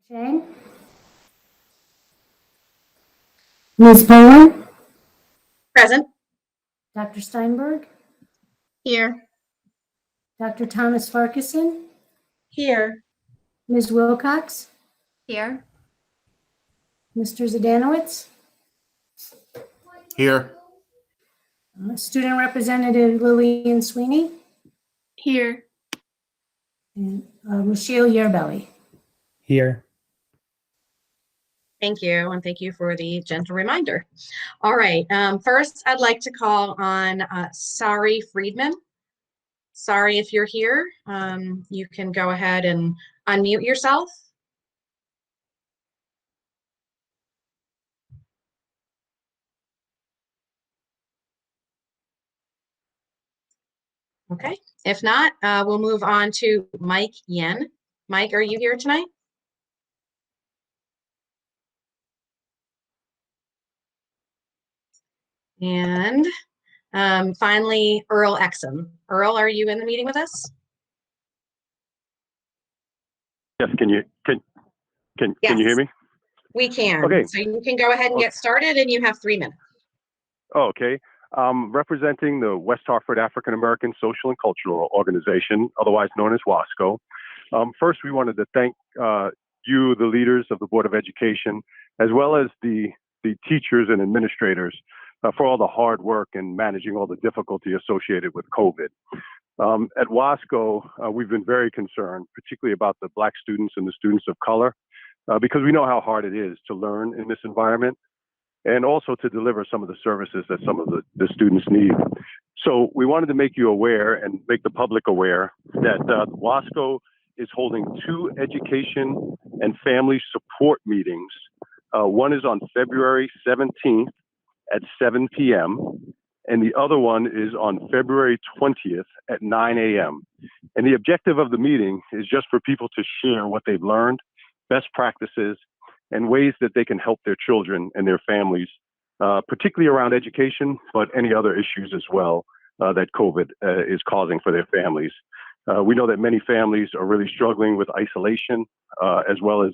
Chang? Ms. Bowen? Present. Dr. Steinberg? Here. Dr. Thomas Farquharson? Here. Ms. Wilcox? Here. Mr. Zdanowitz? Here. Student Representative Lillian Sweeney? Here. And Rochelle Yerbelly. Here. Thank you, and thank you for the gentle reminder. All right, first I'd like to call on Sari Friedman. Sari, if you're here, you can go ahead and unmute yourself. Okay, if not, we'll move on to Mike Yen. Mike, are you here tonight? And finally, Earl Exum. Earl, are you in the meeting with us? Yes, can you hear me? We can. Okay. So you can go ahead and get started, and you have 3 minutes. Oh, okay. Representing the West Hartford African American Social and Cultural Organization, otherwise known as WASCO. First, we wanted to thank you, the leaders of the Board of Education, as well as the teachers and administrators for all the hard work and managing all the difficulty associated with COVID. At WASCO, we've been very concerned, particularly about the Black students and the students of color, because we know how hard it is to learn in this environment and also to deliver some of the services that some of the students need. So we wanted to make you aware and make the public aware that WASCO is holding 2 education and family support meetings. One is on February 17th at 7 p.m. and the other one is on February 20th at 9 a.m. And the objective of the meeting is just for people to share what they've learned, best practices, and ways that they can help their children and their families, particularly around education, but any other issues as well that COVID is causing for their families. We know that many families are really struggling with isolation, as well as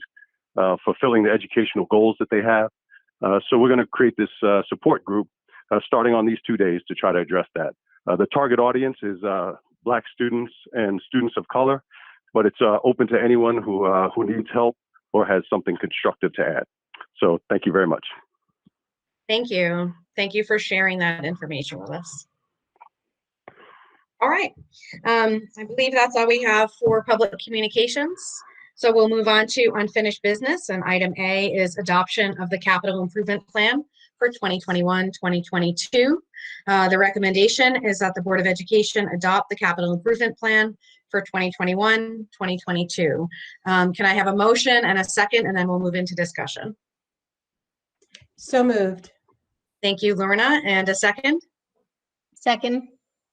fulfilling the educational goals that they have. So we're going to create this support group starting on these 2 days to try to address that. The target audience is Black students and students of color, but it's open to anyone who needs help or has something constructive to add. So thank you very much. Thank you. Thank you for sharing that information with us. All right. I believe that's all we have for public communications. So we'll move on to unfinished business. And item A is adoption of the capital improvement plan for 2021-2022. The recommendation is that the Board of Education adopt the capital improvement plan for 2021-2022. Can I have a motion and a second, and then we'll move into discussion? So moved. Thank you, Lorna. And a second? Second,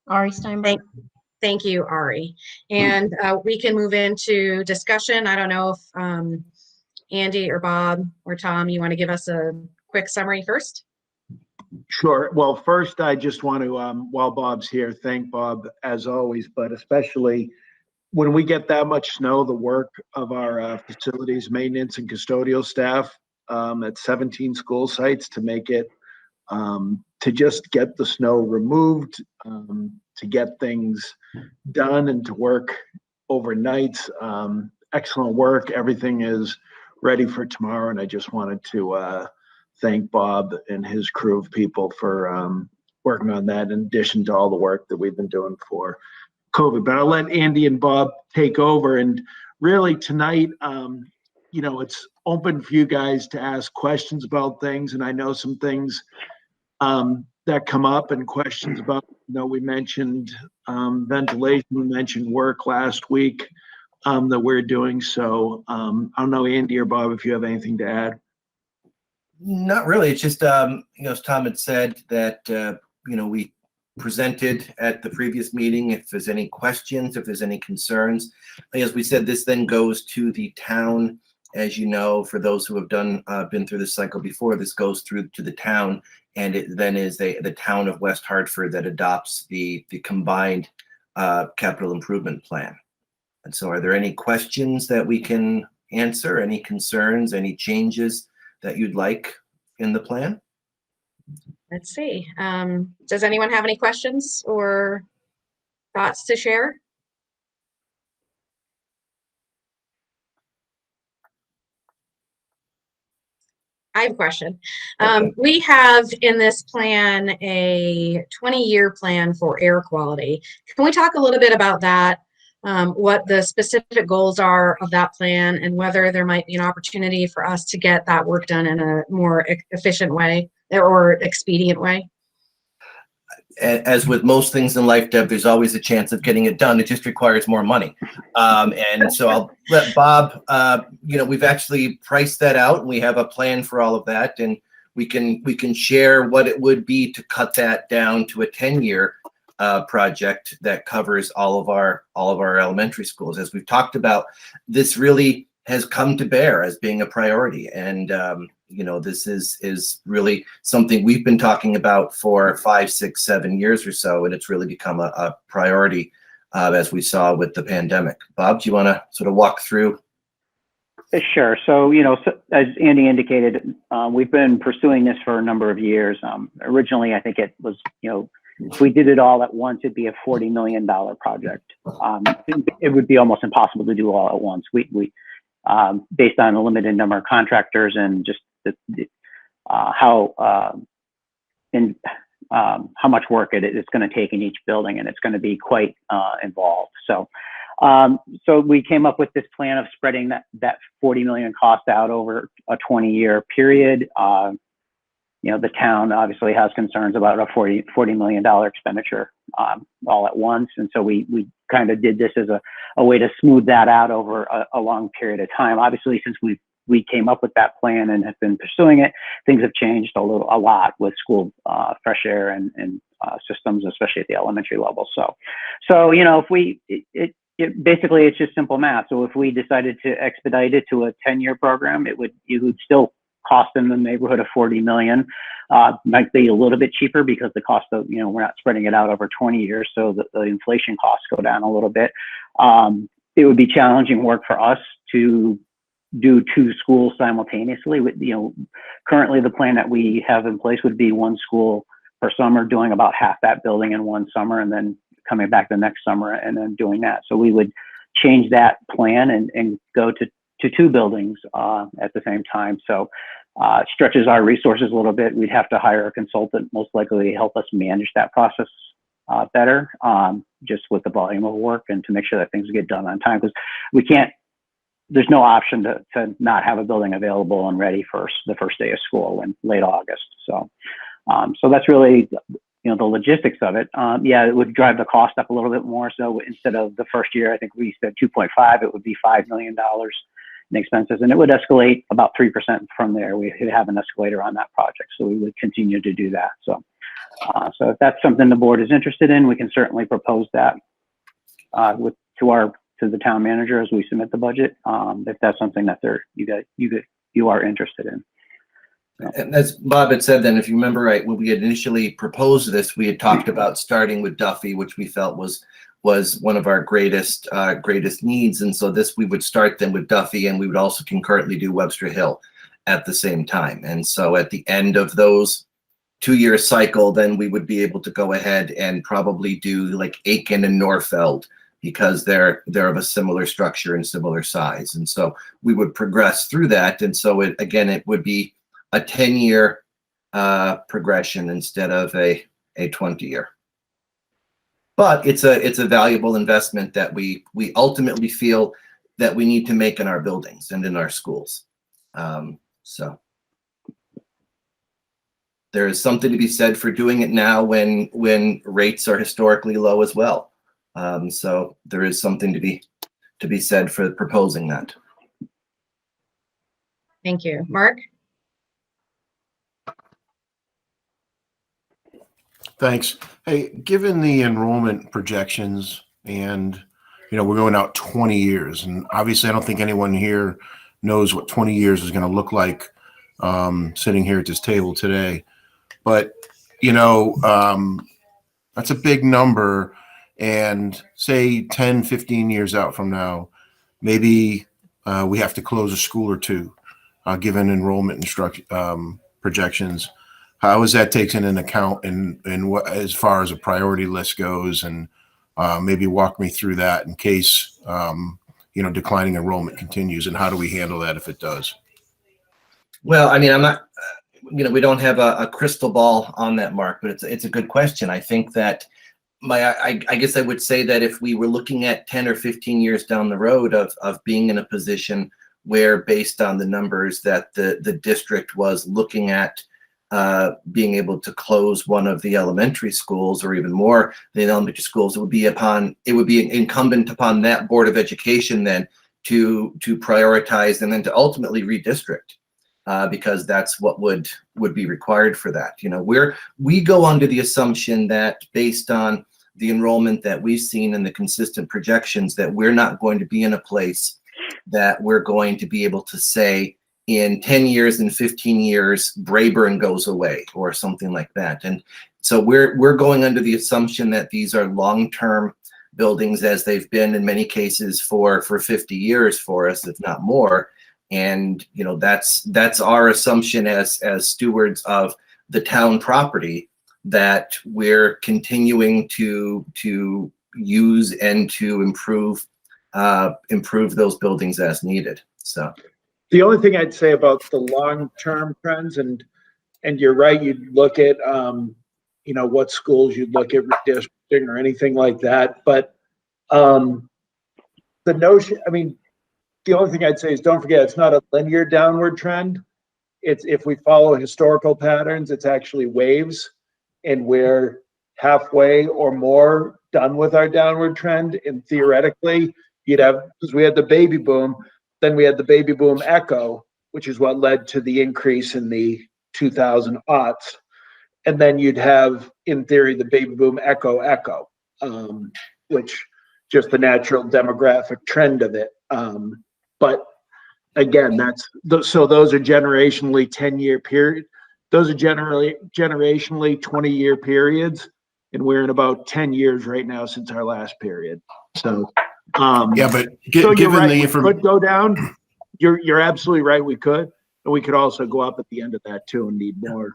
Ari Steinberg. Thank you, Ari. And we can move into discussion. I don't know if Andy or Bob or Tom, you want to give us a quick summary first? Sure. Well, first, I just want to, while Bob's here, thank Bob as always, but especially when we get that much snow, the work of our facilities maintenance and custodial staff at 17 school sites to make it, to just get the snow removed, to get things done and to work overnight. Excellent work. Everything is ready for tomorrow. And I just wanted to thank Bob and his crew of people for working on that in addition to all the work that we've been doing for COVID. But I'll let Andy and Bob take over. And really tonight, it's open for you guys to ask questions about things. And I know some things that come up and questions about, we mentioned ventilation, we mentioned work last week that we're doing. So I don't know, Andy or Bob, if you have anything to add. Not really. It's just, as Tom had said, that, we presented at the previous meeting. If there's any questions, if there's any concerns, as we said, this then goes to the town. As you know, for those who have been through this cycle before, this goes through to the town, and it then is the town of West Hartford that adopts the combined capital improvement plan. And so are there any questions that we can answer, any concerns, any changes that you'd like in the plan? Let's see. Does anyone have any questions or thoughts to share? I have a question. We have in this plan a 20-year plan for air quality. Can we talk a little bit about that? What the specific goals are of that plan and whether there might be an opportunity for us to get that work done in a more efficient way or expedient way? As with most things in life, Deb, there's always a chance of getting it done. It just requires more money. And so I'll let Bob, we've actually priced that out and we have a plan for all of that. And we can share what it would be to cut that down to a 10-year project that covers all of our elementary schools. As we've talked about, this really has come to bear as being a priority. And, this is really something we've been talking about for 5, 6, 7 years or so. And it's really become a priority as we saw with the pandemic. Bob, do you want to sort of walk through? Sure. So, as Andy indicated, we've been pursuing this for a number of years. Originally, I think it was, if we did it all at once, it'd be a $40 million project. It would be almost impossible to do all at once. We based on a limited number of contractors and just how much work it's going to take in each building, and it's going to be quite involved. So we came up with this plan of spreading that 40 million cost out over a 20-year period. The town obviously has concerns about a $40 million expenditure all at once. And so we kind of did this as a way to smooth that out over a long period of time. Obviously, since we came up with that plan and have been pursuing it, things have changed a lot with school fresh air and systems, especially at the elementary level. So if basically it's just simple math. So if we decided to expedite it to a 10-year program, it would still cost in the neighborhood of 40 million. Might be a little bit cheaper because the cost of, we're not spreading it out over 20 years. So the inflation costs go down a little bit. It would be challenging work for us to do 2 schools simultaneously. Currently the plan that we have in place would be 1 school per summer, doing about half that building in 1 summer and then coming back the next summer and then doing that. So we would change that plan and go to 2 buildings at the same time. So it stretches our resources a little bit. We'd have to hire a consultant, most likely to help us manage that process better, just with the volume of work and to make sure that things get done on time. Because there's no option to not have a building available and ready for the first day of school in late August. So that's really, the logistics of it. It would drive the cost up a little bit more. So instead of the first year, I think we said 2.5, it would be $5 million in expenses, and it would escalate about 3% from there. We have an escalator on that project, so we would continue to do that. So if that's something the board is interested in, we can certainly propose that to the town manager as we submit the budget. If that's something that you are interested in. And as Bob had said, then, if you remember right, when we had initially proposed this, we had talked about starting with Duffy, which we felt was one of our greatest needs. And so this, we would start then with Duffy, and we would also concurrently do Webster Hill at the same time. And so at the end of those 2-year cycle, then we would be able to go ahead and probably do like Aiken and Norfeld, because they're of a similar structure and similar size. And so we would progress through that. And so it would be a 10-year progression instead of a 20-year. But it's a valuable investment that we ultimately feel that we need to make in our buildings and in our schools. So there is something to be said for doing it now when rates are historically low as well. So there is something to be said for proposing that. Thank you. Mark? Thanks. Hey, given the enrollment projections and, we're going out 20 years, and obviously I don't think anyone here knows what 20 years is going to look like sitting here at this table today. But, that's a big number. And say 10, 15 years out from now, maybe we have to close a school or two, given enrollment projections. How is that taken into account in what, as far as a priority list goes, and maybe walk me through that in case, declining enrollment continues, and how do we handle that if it does? Well, I mean, I'm not, we don't have a crystal ball on that, Mark, but it's a good question. I think that I guess I would say that if we were looking at 10 or 15 years down the road of being in a position where, based on the numbers that the district was looking at, being able to close one of the elementary schools, or even more than elementary schools, it would be incumbent upon that Board of Education then to prioritize and then to ultimately redistrict, because that's what would be required for that. We go under the assumption that, based on the enrollment that we've seen and the consistent projections, that we're not going to be in a place that we're going to be able to say in 10 years and 15 years, Brayburn goes away or something like that. And so we're going under the assumption that these are long-term buildings, as they've been in many cases for 50 years for us, if not more. And, that's our assumption as stewards of the town property, that we're continuing to use and to improve those buildings as needed. So The only thing I'd say about the long-term trends, and you're right, you'd look at, what schools you'd look at redistricting or anything like that. But the notion, the only thing I'd say is, don't forget, it's not a linear downward trend. It's, if we follow historical patterns, it's actually waves, and we're halfway or more done with our downward trend. And theoretically, you'd have, because we had the baby boom, then we had the baby boom echo, which is what led to the increase in the 2000 aughts. And then you'd have, in theory, the baby boom echo, which just the natural demographic trend of it. But again, so those are generationally 10-year period. Those are generally generationally 20-year periods. And we're in about 10 years right now since our last period. So, Yeah, but so given right, the we information, could go down. You're absolutely right. We could, and we could also go up at the end of that too and need more.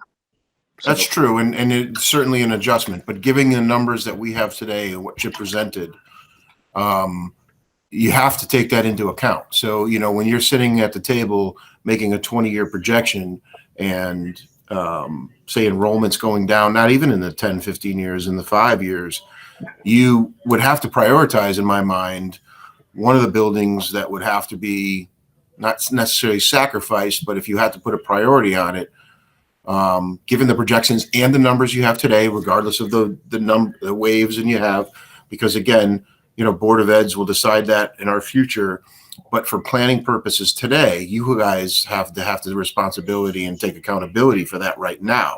that's true, and it's certainly an adjustment. But given the numbers that we have today and what you presented, you have to take that into account. So, when you're sitting at the table making a 20-year projection, and say enrollment's going down, not even in the 10, 15 years, in the 5 years, you would have to prioritize, in my mind, one of the buildings that would have to be not necessarily sacrificed, but if you had to put a priority on it, given the projections and the numbers you have today, regardless of the waves and you have, because again, Board of Eds will decide that in our future. But for planning purposes today, you guys have the responsibility and take accountability for that right now.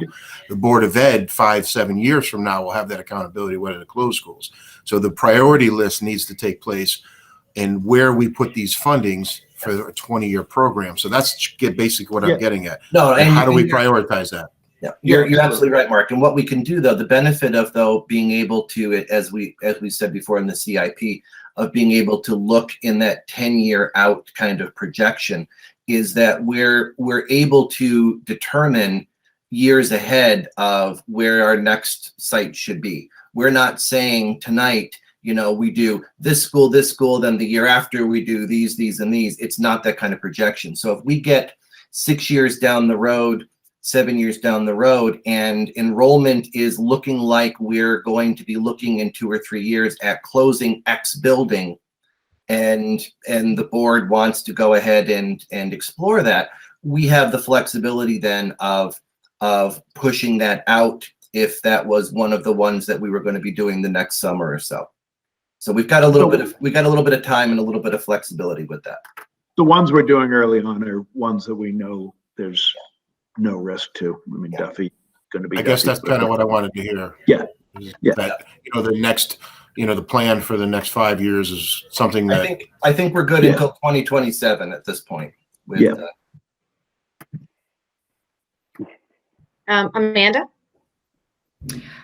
The Board of Ed 5-7 years from now will have that accountability whether to close schools. So the priority list needs to take place, and where we put these fundings for a 20-year program. So that's basically what Yeah. I'm getting at. No, And how do we you're- prioritize that? Yeah, you're absolutely right, Mark. And what we can do, though, the benefit of being able to, as we said before in the CIP, of being able to look in that 10-year out kind of projection, is that we're able to determine years ahead of where our next site should be. We're not saying tonight, we do this school, then the year after we do these, and these. It's not that kind of projection. So if we get 6 years down the road, 7 years down the road, and enrollment is looking like we're going to be looking in 2 or 3 years at closing X building, and the board wants to go ahead and explore that, we have the flexibility then of pushing that out if that was one of the ones that we were going to be doing the next summer or so. So we've got a little bit of time and a little bit of flexibility with that. The ones we're doing early on are ones that we know there's no risk to. I mean, Duffy going to be. I guess that's kind of what I wanted to hear. Yeah. Yeah. That, the next, the plan for the next 5 years is something that. I think we're good Yeah. until 2027 at this point. With, Yeah. Amanda?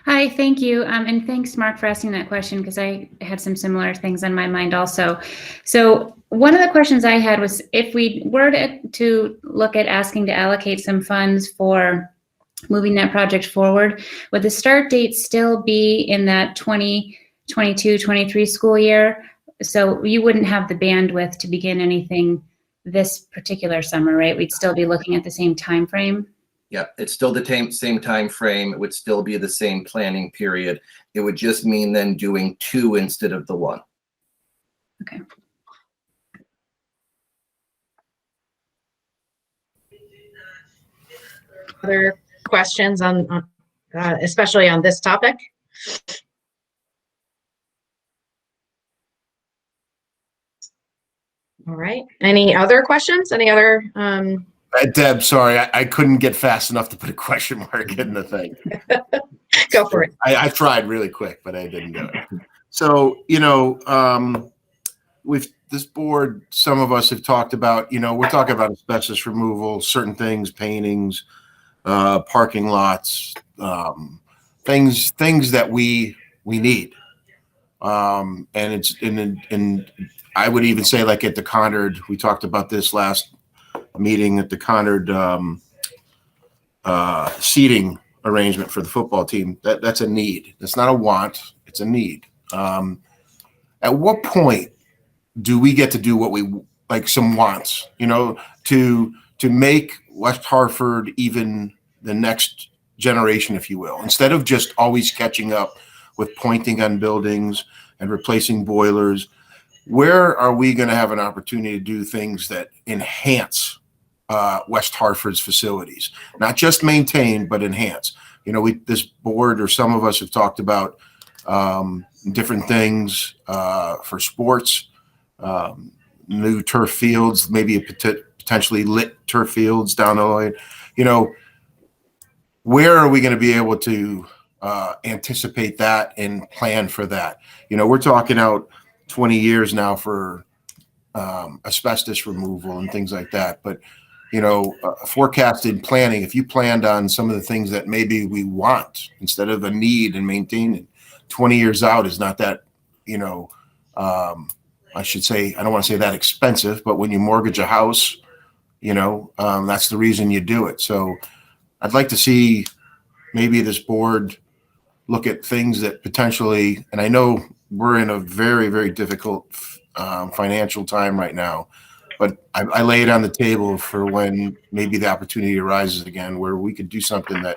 Hi, thank you. And thanks, Mark, for asking that question, because I had some similar things on my mind also. So one of the questions I had was, if we were to look at asking to allocate some funds for moving that project forward, would the start date still be in that 2022-23 school year? So you wouldn't have the bandwidth to begin anything this particular summer, right? We'd still be looking at the same time frame? Yeah, it's still the same time frame. It would still be the same planning period. It would just mean then doing 2 instead of the 1. Okay. Other questions on especially on this topic? All right. Any other questions? Any other? Deb, sorry, I couldn't get fast enough to put a question mark in the thing. Go for it. I tried really quick, but I didn't do it. So, with this board, some of us have talked about, we're talking about asbestos removal, certain things, paintings, parking lots, things that we need. And it's and I would even say, like at the Conard, we talked about this last meeting at the Conard seating arrangement for the football team. That's a need. That's not a want. It's a need. At what point do we get to do what we like, some wants, to make West Hartford even the next generation, if you will, instead of just always catching up with pointing on buildings and replacing boilers? Where are we going to have an opportunity to do things that enhance West Hartford's facilities, not just maintain, but enhance? This board, or some of us, have talked about different things for sports, new turf fields, maybe potentially lit turf fields down the line. Where are we going to be able to anticipate that and plan for that? We're talking out 20 years now for asbestos removal and things like that. But, forecasted planning, if you planned on some of the things that maybe we want instead of a need and maintaining, 20 years out is not that, I should say, I don't want to say that expensive, but when you mortgage a house, that's the reason you do it. So I'd like to see maybe this board look at things that potentially, and I know we're in a very, very difficult financial time right now, but I lay it on the table for when maybe the opportunity arises again, where we could do something that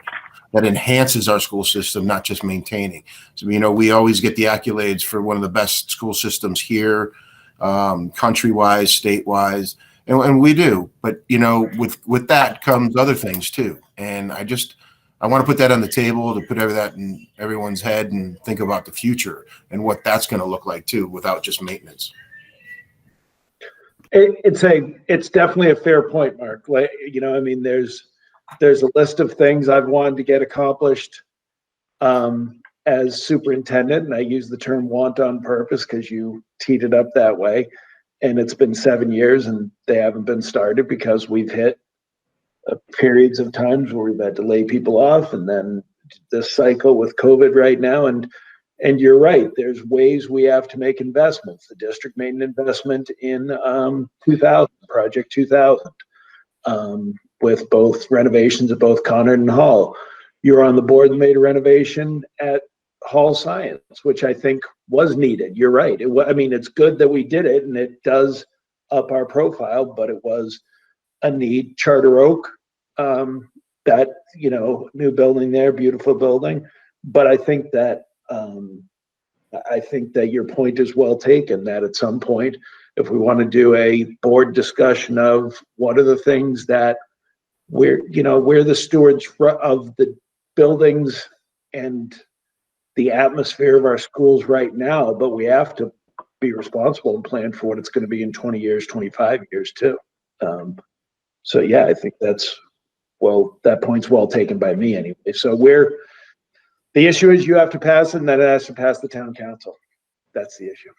enhances our school system, not just maintaining. So, we always get the accolades for one of the best school systems here, country-wise, state-wise, and we do. But, with that comes other things too. And I want to put that on the table, to put that in everyone's head and think about the future and what that's going to look like too, without just maintenance. It's definitely a fair point, Mark. Like, there's a list of things I've wanted to get accomplished as superintendent, and I use the term want on purpose because you teed it up that way. and it's been 7 years and they haven't been started because we've hit periods of times where we've had to lay people off, and then this cycle with COVID right now. And you're right, there's ways we have to make investments. The district made an investment in 2000, Project 2000, with both renovations at both Conard and Hall. You're on the board that made a renovation at Hall Science, which I think was needed. You're right. I mean, it's good that we did it, and it does up our profile, but it was a need. Charter Oak, that, you know, new building there, beautiful building. But I think that your point is well taken, that at some point, if we want to do a board discussion of what are the things that we're the stewards of the buildings and the atmosphere of our schools right now, but we have to be responsible and plan for what it's going to be in 20 years, 25 years too. So yeah, I think that point's well taken by me anyway. So the issue is you have to pass it, and then it has to pass the town council. That's the issue.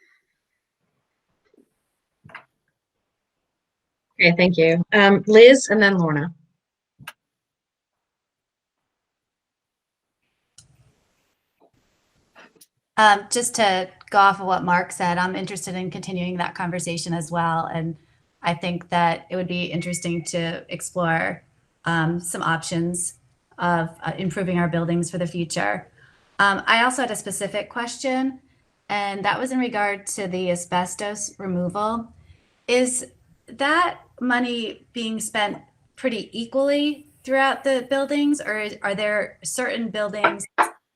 Okay, thank you. Liz and then Lorna. Just to go off of what Mark said, I'm interested in continuing that conversation as well. And I think that it would be interesting to explore some options of improving our buildings for the future. I also had a specific question, and that was in regard to the asbestos removal. Is that money being spent pretty equally throughout the buildings, or are there certain buildings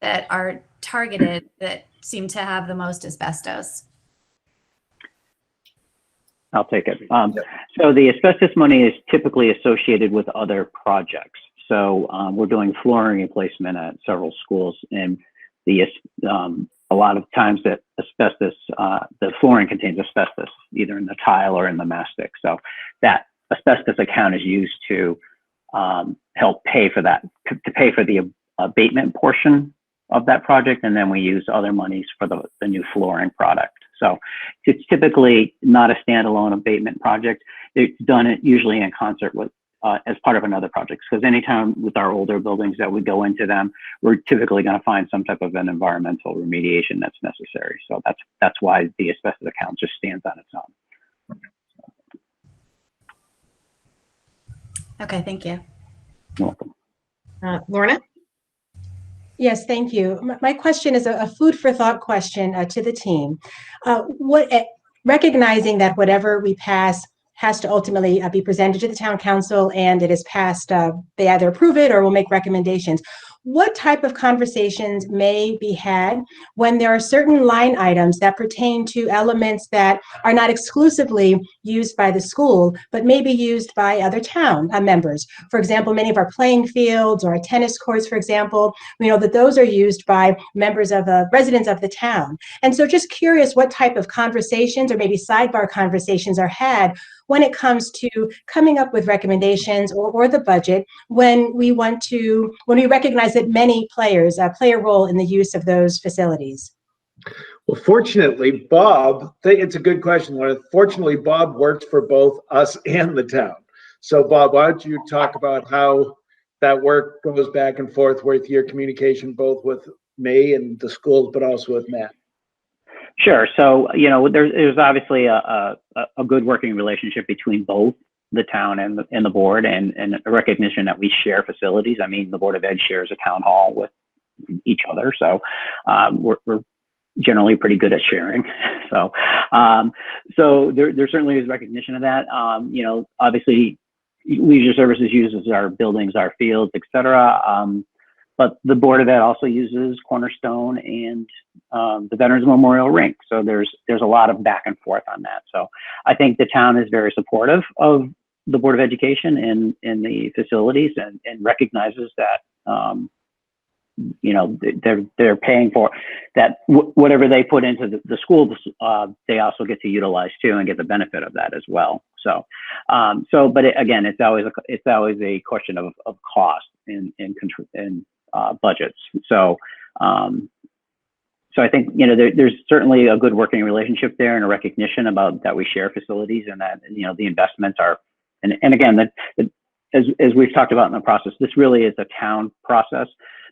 that are targeted that seem to have the most asbestos? I'll take it. So the asbestos money is typically associated with other projects. So we're doing flooring replacement at several schools, and a lot of times that asbestos, the flooring contains asbestos, either in the tile or in the mastic. So that asbestos account is used to help pay for that, to pay for the abatement portion of that project, and then we use other monies for the new flooring product. So it's typically not a standalone abatement project. It's done usually in concert with as part of another project, because anytime with our older buildings that we go into them, we're typically going to find some type of an environmental remediation that's necessary. So that's why the asbestos account just stands on its own. Okay, thank you. You're welcome. Lorna? Yes, thank you. My question is a food for thought question to the team. Recognizing that whatever we pass has to ultimately be presented to the town council, and it is passed, they either approve it or will make recommendations. What type of conversations may be had when there are certain line items that pertain to elements that are not exclusively used by the school, but may be used by other town members? For example, many of our playing fields or our tennis courts, for example, we know that those are used by members of residents of the town. And so just curious what type of conversations or maybe sidebar conversations are had when it comes to coming up with recommendations or the budget, when we recognize that many players play a role in the use of those facilities. Well, fortunately, Bob, it's a good question. Fortunately, Bob works for both us and the town. So Bob, why don't you talk about how that work goes back and forth with your communication, both with me and the schools, but also with Matt? Sure. So, there's obviously a good working relationship between both the town and the board, and a recognition that we share facilities. I mean, the Board of Ed shares a town hall with each other. So we're generally pretty good at sharing. So there certainly is recognition of that. Obviously Leisure Services uses our buildings, our fields, et cetera. But the Board of Ed also uses Cornerstone and the Veterans Memorial Rink. So there's a lot of back and forth on that. So I think the town is very supportive of the Board of Education and the facilities, and recognizes that they're paying for that. Whatever they put into the schools, they also get to utilize too, and get the benefit of that as well. So but again, it's always a question of cost and budgets. So So I think, you know, there's certainly a good working relationship there and a recognition about that we share facilities and that, you know, the investments are, and again, as we've talked about in the process, this really is a town process.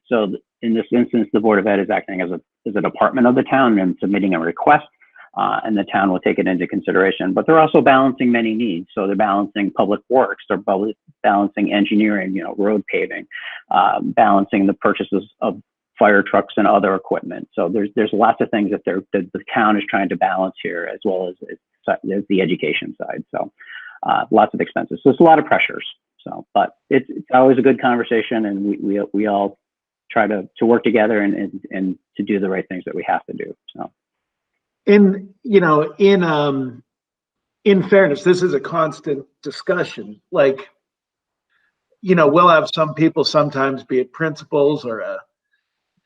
So in this instance, the Board of Ed is acting as a department of the town and submitting a request, and the town will take it into consideration. But they're also balancing many needs. So they're balancing public works, they're balancing engineering, you know, road paving, balancing the purchases of fire trucks and other equipment. So there's lots of things that the town is trying to balance here, as well as the education side. So lots of expenses. So it's a lot of pressures. So, but it's always a good conversation, and we all try to work together and to do the right things that we have to do. So, in fairness, this is a constant discussion. Like, you know, we'll have some people sometimes, be it principals or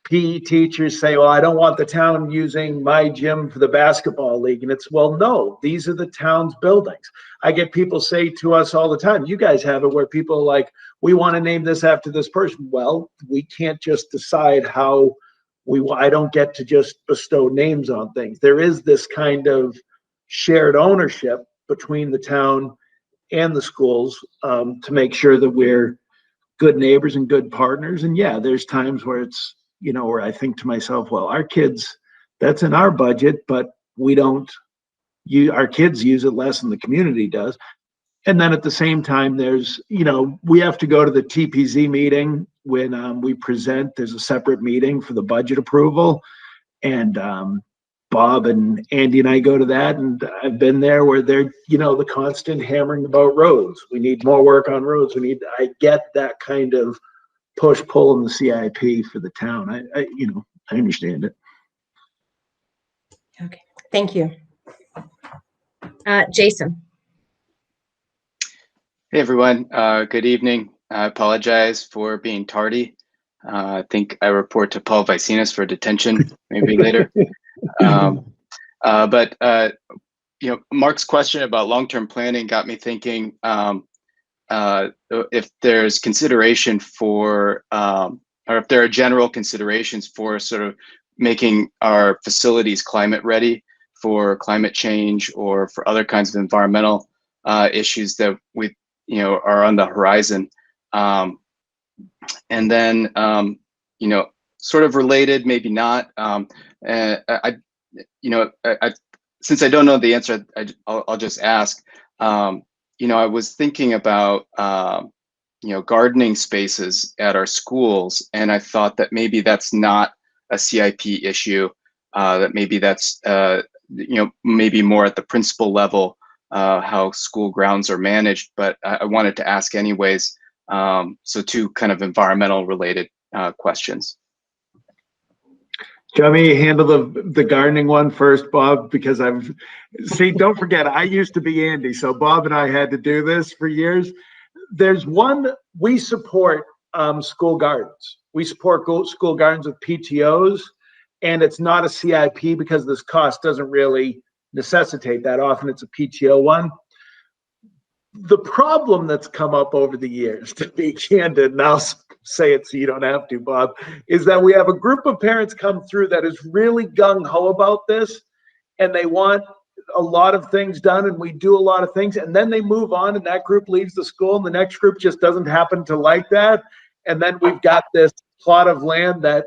PE teachers, say, well, I don't want the town using my gym for the basketball league. And it's, well, no, these are the town's buildings. I get people say to us all the time, you guys have it where people are like, we want to name this after this person. Well, we can't just decide how I don't get to just bestow names on things. There is this kind of shared ownership between the town and the schools to make sure that we're good neighbors and good partners. And yeah, there's times where it's, you know, where I think to myself, well, our kids, that's in our budget, but our kids use it less than the community does. And then at the same time, there's, you know, we have to go to the TPZ meeting when we present. There's a separate meeting for the budget approval. And Bob and Andy and I go to that. And I've been there where they're, you know, the constant hammering about roads. We need more work on roads. I get that kind of push-pull in the CIP for the town. I understand it. Okay, thank you. Jason. Hey everyone, good evening. I apologize for being tardy. I think I report to Paul Vicinas for detention maybe later. But you know, Mark's question about long-term planning got me thinking if there's consideration for, or if there are general considerations for sort of making our facilities climate ready for climate change or for other kinds of environmental issues that we, you know, are on the horizon. And then, you know, sort of related, maybe not. Since I don't know the answer, I'll just ask. You know, I was thinking about, you know, gardening spaces at our schools, and I thought that maybe that's not a CIP issue. That maybe that's, you know, maybe more at the principal level, how school grounds are managed. But I wanted to ask anyways. So two kind of environmental related questions. Do you want me to handle the gardening one first, Bob? Because don't forget, I used to be Andy, so Bob and I had to do this for years. There's one, we support school gardens. We support school gardens with PTOs, and it's not a CIP because this cost doesn't really necessitate that. Often it's a PTO one. The problem that's come up over the years, to be candid, and I'll say it so you don't have to, Bob, is that we have a group of parents come through that is really gung-ho about this, and they want a lot of things done, and we do a lot of things, and then they move on, and that group leaves the school, and the next group just doesn't happen to like that. And then we've got this plot of land that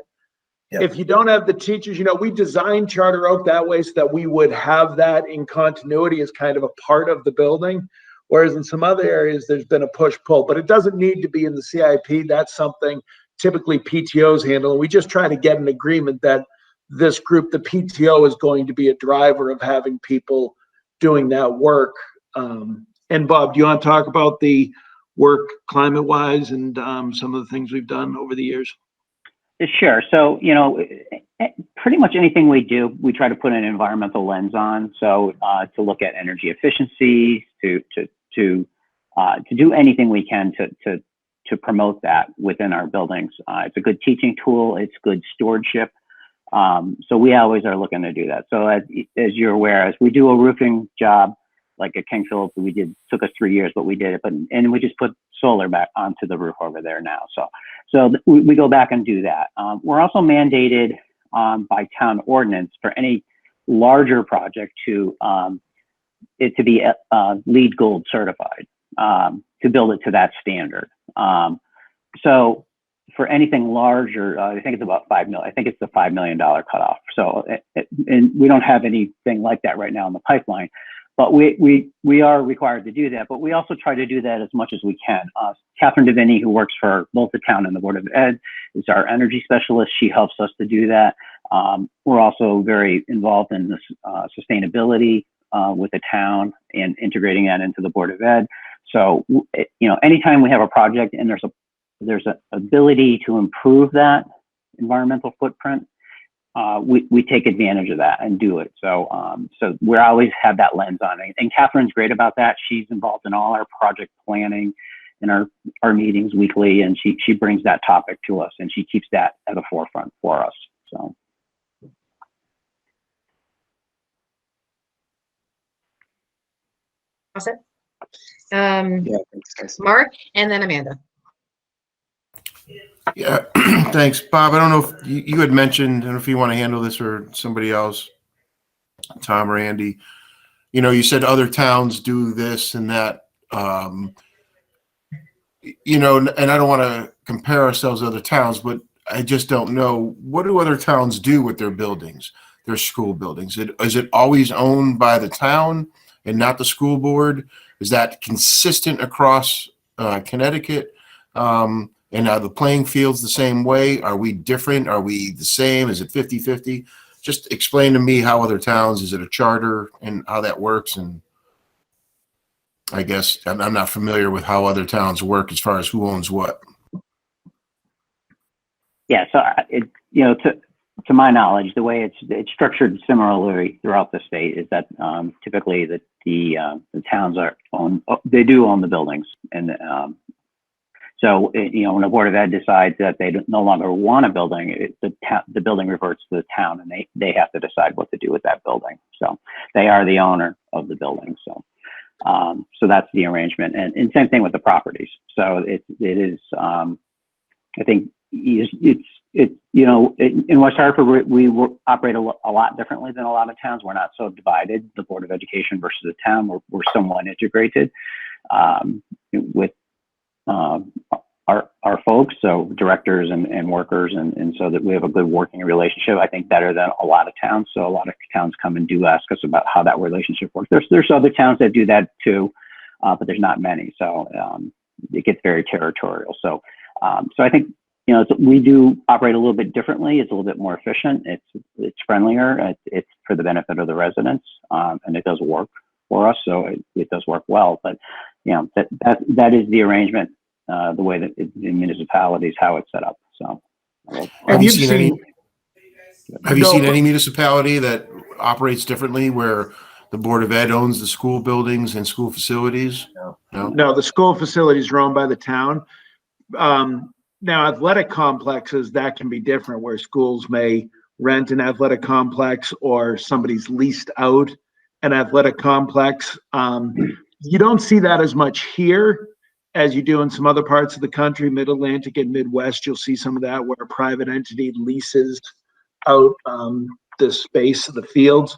if you don't have the teachers, you know, we designed Charter Oak that way so that we would have that in continuity as kind of a part of the building. Whereas in some other areas, there's been a push-pull, but it doesn't need to be in the CIP. That's something typically PTOs handle. And we just try to get an agreement that this group, the PTO, is going to be a driver of having people doing that work. And Bob, do you want to talk about the work climate-wise and some of the things we've done over the years? Sure. So, you know, pretty much anything we do, we try to put an environmental lens on. So to look at energy efficiency, to do anything we can to promote that within our buildings. It's a good teaching tool. It's good stewardship. So we always are looking to do that. So as you're aware, as we do a roofing job, like at King Philip, took us 3 years, but we did it. And we just put solar back onto the roof over there now. So we go back and do that. We're also mandated by town ordinance for any larger project to it to be LEED Gold certified, to build it to that standard. So for anything larger, I think it's about $5 million. I think it's the $5 million cutoff. So, and we don't have anything like that right now in the pipeline, but we are required to do that. But we also try to do that as much as we can. Catherine Deviney, who works for both the town and the Board of Ed, is our energy specialist. She helps us to do that. We're also very involved in this sustainability with the town and integrating that into the Board of Ed. So, you know, anytime we have a project and there's an ability to improve that environmental footprint, we take advantage of that and do it. So, so we always have that lens on it. And Catherine's great about that. She's involved in all our project planning and our meetings weekly, and she brings that topic to us, and she keeps that at the forefront for us. So. Awesome. Yeah, thanks, guys. Mark, and then Amanda. Yeah, thanks, Bob. I don't know if you had mentioned, I don't know if you want to handle this or somebody else, Tom or Andy. You know, you said other towns do this and that. You know, and I don't want to compare ourselves to other towns, but I just don't know. What do other towns do with their buildings, their school buildings? Is it always owned by the town and not the school board? Is that consistent across Connecticut? And are the playing fields the same way? Are we different? Are we the same? Is it 50-50? Just explain to me how other towns, is it a charter and how that works? And I guess I'm not familiar with how other towns work as far as who owns what. Yeah, so you know, to my knowledge, the way it's structured similarly throughout the state is that typically the towns they do own the buildings, and so you know, when the Board of Ed decides that they no longer want a building, the building reverts to the town, and they have to decide what to do with that building. So they are the owner of the building. So so that's the arrangement, and same thing with the properties. So it is I think it's you know, in West Hartford we operate a lot differently than a lot of towns. We're not so divided. The Board of Education versus the town, we're somewhat integrated with our folks, so directors and workers, and so that we have a good working relationship, I think, better than a lot of towns. So a lot of towns come and do ask us about how that relationship works. There's other towns that do that too, but there's not many. So it gets very territorial. So so I think, you know, we do operate a little bit differently. It's a little bit more efficient. It's friendlier. It's for the benefit of the residents, and it does work for us. So it does work well. But you know, that is the arrangement, the way that the municipalities, how it's set up. So Have you seen any municipality that operates differently where the Board of Ed owns the school buildings and school facilities? No, the school facilities are owned by the town. Now, athletic complexes, that can be different, where schools may rent an athletic complex or somebody's leased out an athletic complex. You don't see that as much here as you do in some other parts of the country, Mid-Atlantic and Midwest. You'll see some of that where a private entity leases out the space of the fields.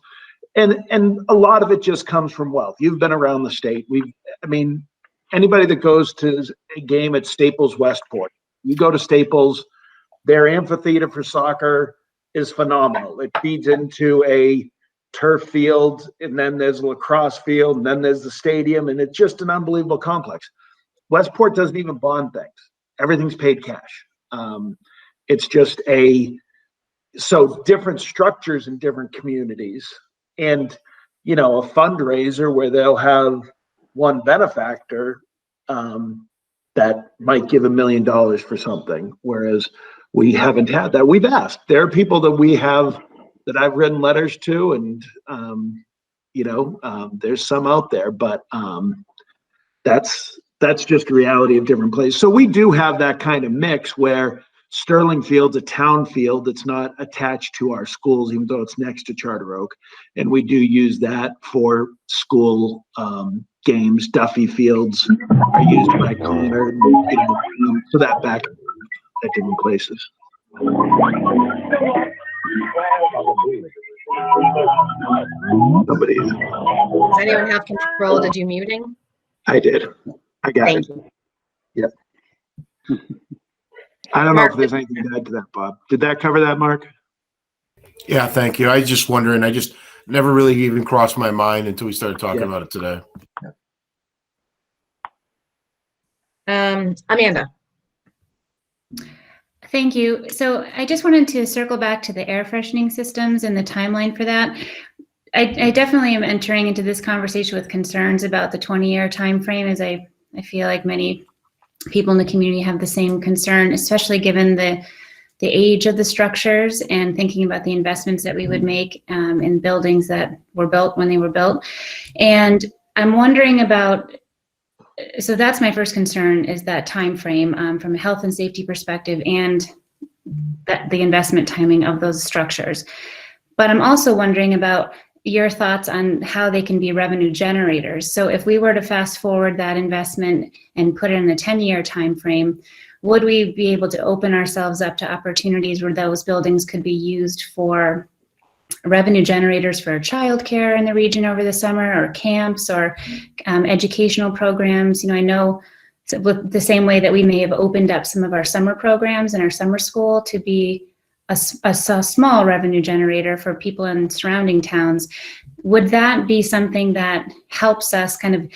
And a lot of it just comes from wealth. You've been around the state. I mean, anybody that goes to a game at Staples Westport, you go to Staples, their amphitheater for soccer is phenomenal. It feeds into a turf field, and then there's a lacrosse field, and then there's the stadium, and it's just an unbelievable complex. Westport doesn't even bond things. Everything's paid cash. It's just so different structures in different communities. And, you know, a fundraiser where they'll have one benefactor that might give $1 million for something, whereas we haven't had that. We've asked. There are people that we have that I've written letters to, and you know, there's some out there, but that's just the reality of different places. So we do have that kind of mix where Sterling Field's a town field that's not attached to our schools, even though it's next to Charter Oak, and we do use that for school games. Duffy Fields are used by Connor, you know, so that back at different places. Somebody, Does anyone have control to do muting? I did. I got Thank it. you. I don't know Mark, if there's anything to add to that, Bob. Did that cover that, Mark? Yeah, thank you. I was just wondering, I just never really even crossed my mind until we started talking about it today. Amanda. Thank you. So I just wanted to circle back to the air freshening systems and the timeline for that. I definitely am entering into this conversation with concerns about the 20-year time frame, as I feel like many people in the community have the same concern, especially given the age of the structures and thinking about the investments that we would make in buildings that were built when they were built. And I'm wondering about, so that's my first concern, is that time frame from a health and safety perspective and the investment timing of those structures. But I'm also wondering about your thoughts on how they can be revenue generators. So if we were to fast forward that investment and put it in a 10-year time frame, would we be able to open ourselves up to opportunities where those buildings could be used for revenue generators for childcare in the region over the summer, or camps, or educational programs? You know, I know with the same way that we may have opened up some of our summer programs in our summer school to be a small revenue generator for people in surrounding towns, would that be something that helps us kind of,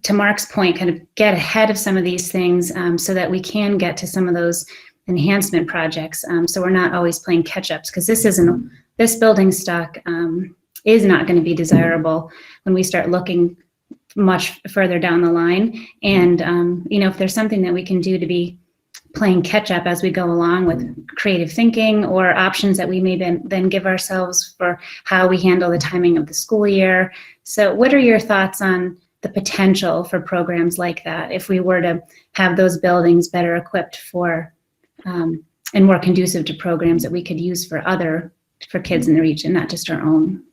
to Mark's point, kind of get ahead of some of these things so that we can get to some of those enhancement projects, so we're not always playing catch-ups, because this building stock is not going to be desirable when we start looking much further down the line. And you know, if there's something that we can do to be playing catch-up as we go along with creative thinking, or options that we may then give ourselves for how we handle the timing of the school year. So what are your thoughts on the potential for programs like that if we were to have those buildings better equipped for and more conducive to programs that we could use for kids in the region, not just our own?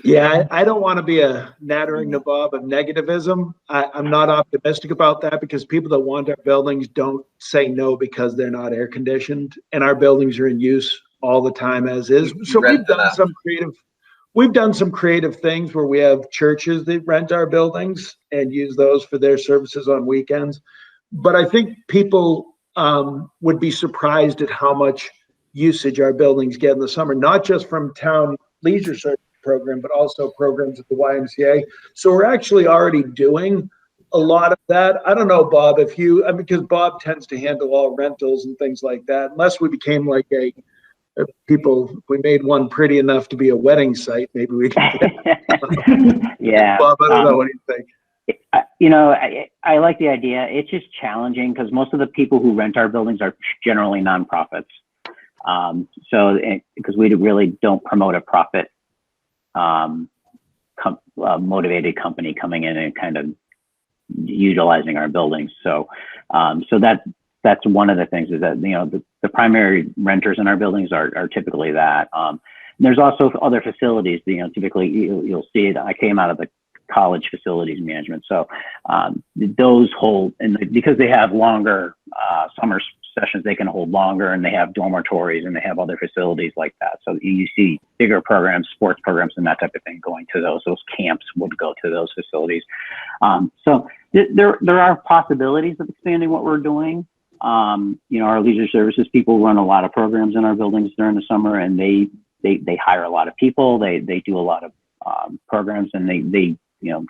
Yeah, I don't want to be a nattering nabob of negativism. I'm not optimistic about that, because people that want our buildings don't say no because they're not air conditioned, and our buildings are in use all the time as is. So we've done some creative things where we have churches that rent our buildings and use those for their services on weekends. But I think people would be surprised at how much usage our buildings get in the summer, not just from town leisure service program, but also programs at the YMCA. So we're actually already doing a lot of that. I don't know, Bob, if you, because Bob tends to handle all rentals and things like that, unless we became like we made one pretty enough to be a wedding site, maybe we can. Yeah. Bob, I don't know, what do you think? You know, I like the idea. It's just challenging because most of the people who rent our buildings are generally nonprofits. Because we really don't promote a profit motivated company coming in and kind of utilizing our buildings. So that's one of the things, is that, you know, the primary renters in our buildings are typically that. There's also other facilities, you know, typically you'll see it. I came out of the college facilities management. So those hold, and because they have longer summer sessions, they can hold longer, and they have dormitories, and they have other facilities like that. So you see bigger programs, sports programs, and that type of thing going to those. Those camps would go to those facilities. So there are possibilities of expanding what we're doing. You know, our leisure services people run a lot of programs in our buildings during the summer, and they hire a lot of people. They do a lot of programs, and they you know,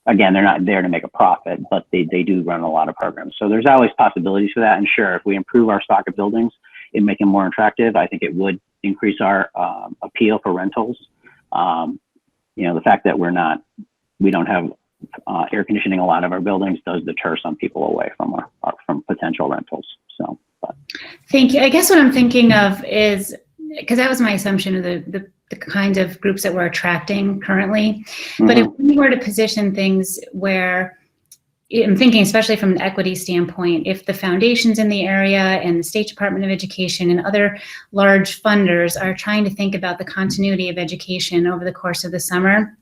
again, they're not there to make a profit, but they do run a lot of programs. So there's always possibilities for that. And sure, if we improve our stock of buildings and make them more attractive, I think it would increase our appeal for rentals. You know, the fact that we don't have air conditioning in a lot of our buildings does deter some people away from potential rentals. So, Thank you. I guess what I'm thinking of is, because that was my assumption of the kind of groups that we're attracting currently. But if we were to position things where, I'm thinking especially from an equity standpoint, if the foundations in the area and the State Department of Education and other large funders are trying to think about the continuity of education over the course of the summer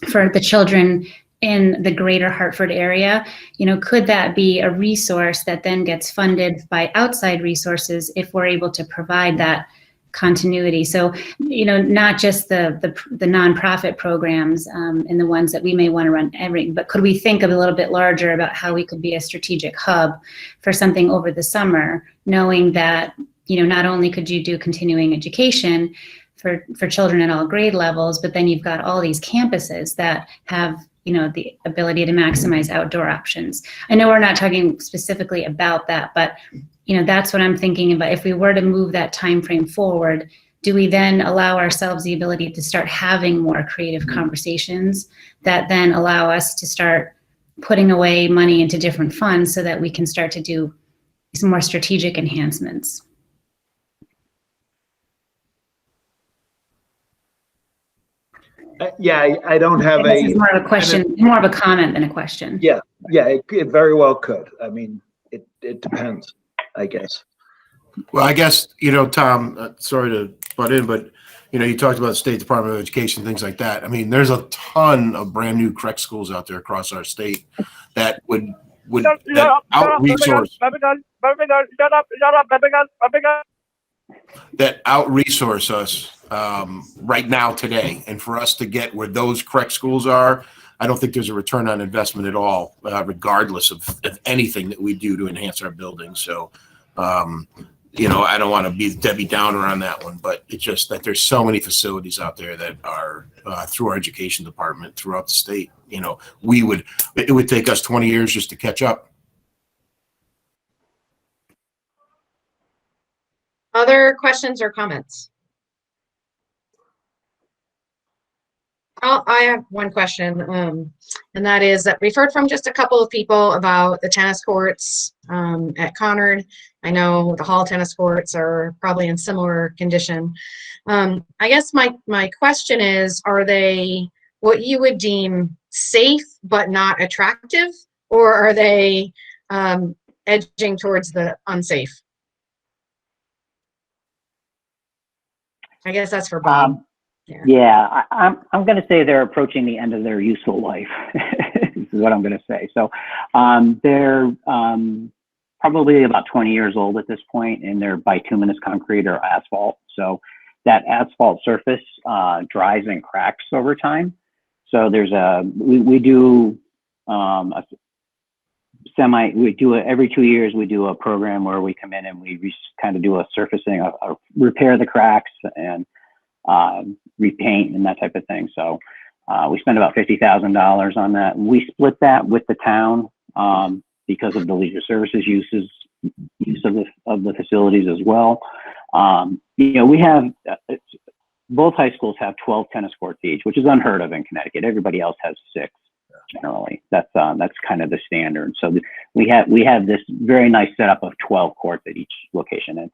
for the children in the greater Hartford area, you know, could that be a resource that then gets funded by outside resources if we're able to provide that continuity. So, not just the nonprofit programs and the ones that we may want to run but could we think a little bit larger about how we could be a strategic hub for something over the summer, knowing that, not only could you do continuing education for children at all grade levels, but then you've got all these campuses that have, the ability to maximize outdoor options. I know we're not talking specifically about that, but that's what I'm thinking about. If we were to move that time frame forward, do we then allow ourselves the ability to start having more creative conversations that then allow us to start putting away money into different funds so that we can start to do some more strategic enhancements? Yeah, I don't have This is more of a question, more of a comment than a question. Yeah, it very well could. I mean, it depends, I guess. Well, I guess, Tom, sorry to butt in, but, you talked about the State Department of Education, things like that. I mean, there's a ton of brand new correct schools out there across our state that would out-resource us right now today. And for us to get where those correct schools are, I don't think there's a return on investment at all, regardless of anything that we do to enhance our buildings. So, I don't want to be Debbie Downer on that one, but it's just that there's so many facilities out there that are through our education department throughout the state. It would take us 20 years just to catch up. Other questions or comments? I have one question, and that is that we've heard from just a couple of people about the tennis courts at Conard. I know the Hall tennis courts are probably in similar condition. I guess my question is, are they what you would deem safe but not attractive, or are they edging towards the unsafe? I guess that's for Bob. Yeah, I'm going to say they're approaching the end of their useful life. This is what I'm going to say. So they're probably about 20 years old at this point, and they're bituminous concrete or asphalt. So that asphalt surface dries and cracks over time. So there's we do every 2 years we do a program where we come in and we kind of do a surfacing, repair the cracks and repaint and that type of thing. So we spend about $50,000 on that. We split that with the town because of the leisure services use of the facilities as well. We have both high schools have 12 tennis courts each, which is unheard of in Connecticut. Everybody else has 6 generally. That's kind of the standard. So we have this very nice setup of 12 courts at each location, and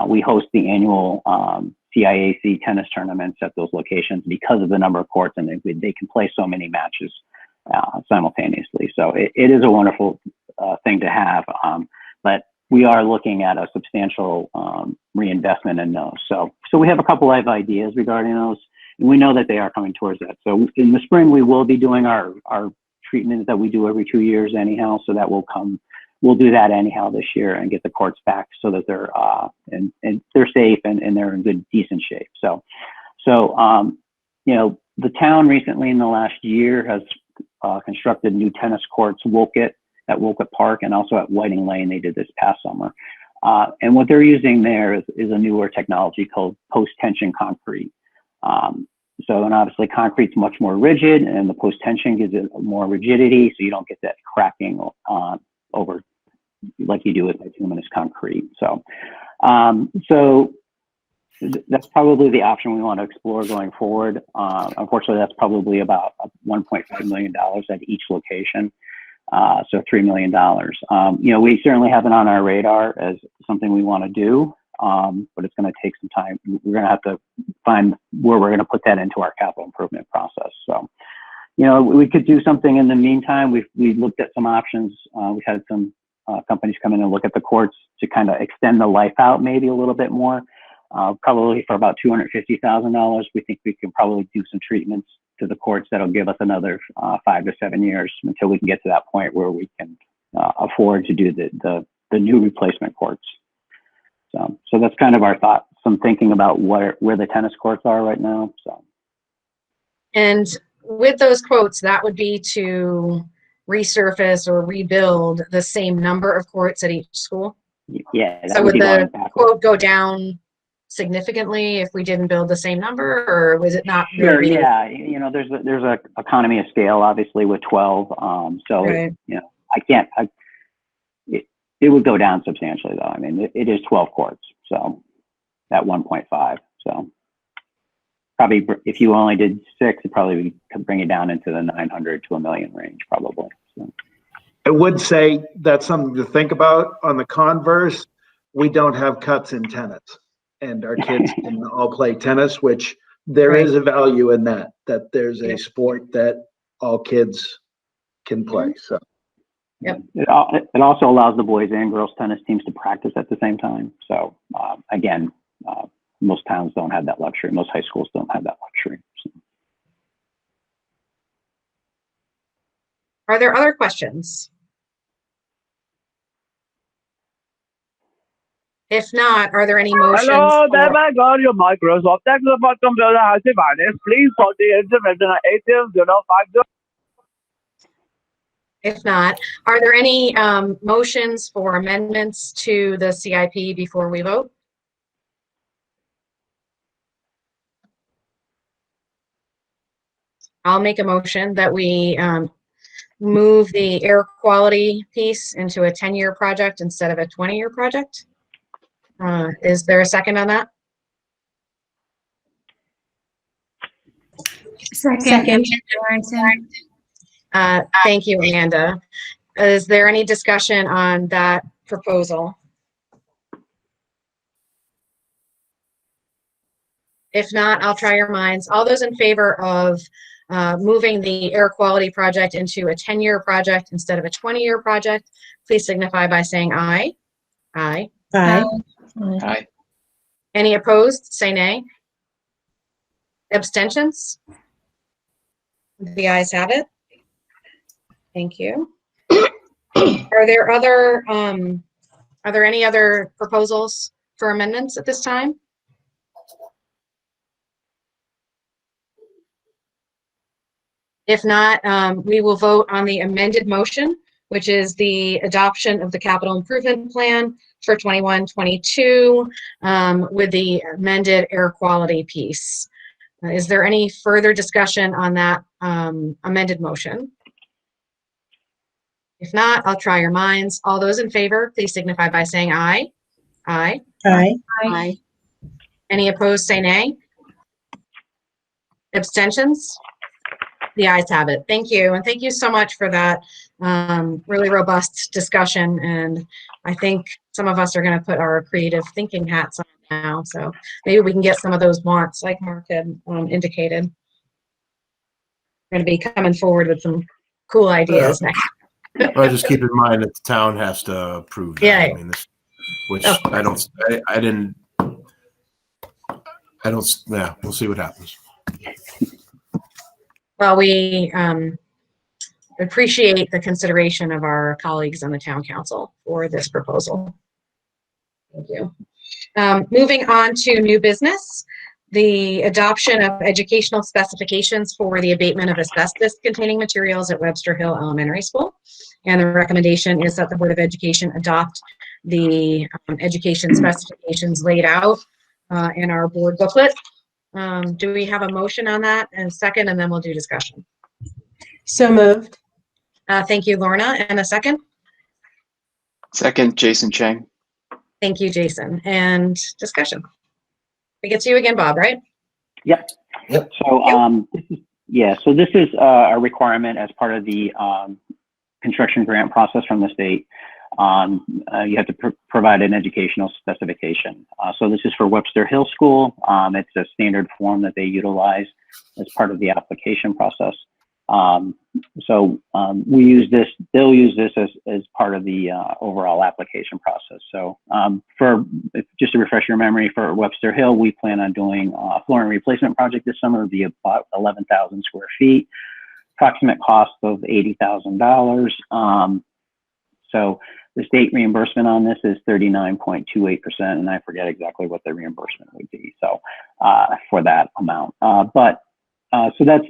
we host the annual CIAC tennis tournaments at those locations because of the number of courts, and they can play so many matches simultaneously. So it is a wonderful thing to have, but we are looking at a substantial reinvestment in those. So we have a couple of ideas regarding those. And we know that they are coming towards that. So in the spring, we will be doing our treatment that we do every 2 years anyhow. So that will come. We'll do that anyhow this year and get the courts back so that they're and they're safe and they're in good, decent shape. So the town recently in the last year has constructed new tennis courts, at Wolcott Park, and also at Whiting Lane. They did this past summer. And what they're using there is a newer technology called post-tension concrete. And obviously concrete's much more rigid, and the post-tension gives it more rigidity, so you don't get that cracking over like you do with bituminous concrete. So that's probably the option we want to explore going forward. Unfortunately, that's probably about $1.5 million at each location. So $3 million. We certainly have it on our radar as something we want to do, but it's going to take some time. We're going to have to find where we're going to put that into our capital improvement process. So, we could do something in the meantime. We've looked at some options. We've had some companies come in and look at the courts to kind of extend the life out maybe a little bit more. Probably for about $250,000. We think we can probably do some treatments to the courts that'll give us another 5 to 7 years until we can get to that point where we can afford to do the new replacement courts. So that's kind of our thoughts. some thinking about where the tennis courts are right now. So. And with those quotes, that would be to resurface or rebuild the same number of courts at each school. Yeah. So would the quote go down significantly if we didn't build the same number, or was it not? Sure. Really Yeah. You know, there's a economy of scale, obviously, with 12. So right. you know, it would go down substantially, though. I mean, it is 12 courts, so at 1.5. So probably if you only did 6, it probably could bring it down into the 900 to $1 million range, probably. So. I would say that's something to think about. On the converse, we don't have cuts in tennis, and our kids can all play tennis, which there is a value in that there's a sport that all kids can play. So. Yep. It also allows the boys and girls tennis teams to practice at the same time. So again, most towns don't have that luxury. Most high schools don't have that luxury. So. Are there other questions? If not, are there any motions? Hello, there I got your Microsoft Microsoft Computer has devices. Please call the intervention at 8050. If not, are there any motions for amendments to the CIP before we vote? I'll make a motion that we move the air quality piece into a 10-year project instead of a 20-year project. Is there a second on that? Second. Thank you, Amanda. Is there any discussion on that proposal? If not, I'll try your minds. All those in favor of moving the air quality project into a 10-year project instead of a 20-year project, please signify by saying aye. Aye. Aye. Aye. Any opposed, say nay. Abstentions? The ayes have it. Thank you. Are there any other proposals for amendments at this time? If not, we will vote on the amended motion, which is the adoption of the capital improvement plan for 21-22 with the amended air quality piece. Is there any further discussion on that amended motion? If not, I'll try your minds. All those in favor, please signify by saying aye. Aye. Aye. Aye. Any opposed, say nay. Abstentions? The ayes have it. Thank you. And thank you so much for that really robust discussion. And I think some of us are going to put our creative thinking hats on now. So maybe we can get some of those wants like Mark had indicated. We're going to be coming forward with some cool ideas next. Well, just keep in mind that the town has to approve that. Yeah. I mean, which yeah, we'll see what happens. Well, we appreciate the consideration of our colleagues on the town council for this proposal. Thank you. Moving on to new business, the adoption of educational specifications for the abatement of asbestos containing materials at Webster Hill Elementary School. And the recommendation is that the Board of Education adopt the education specifications laid out in our board booklet. Do we have a motion on that and a second, and then we'll do discussion? So moved. Thank you, Lorna. And a second? Second, Jason Chang. Thank you, Jason. And discussion. We get to you again, Bob, right? Yep. So this is a requirement as part of the construction grant process from the state. You have to provide an educational specification. So this is for Webster Hill School. It's a standard form that they utilize as part of the application process. We use this, they'll use this as part of the overall application process. So just to refresh your memory, for Webster Hill, we plan on doing a flooring replacement project this summer. It'll be about 11,000 square feet, approximate cost of $80,000. So the state reimbursement on this is 39.28%, and I forget exactly what the reimbursement would be. So for that amount, so that's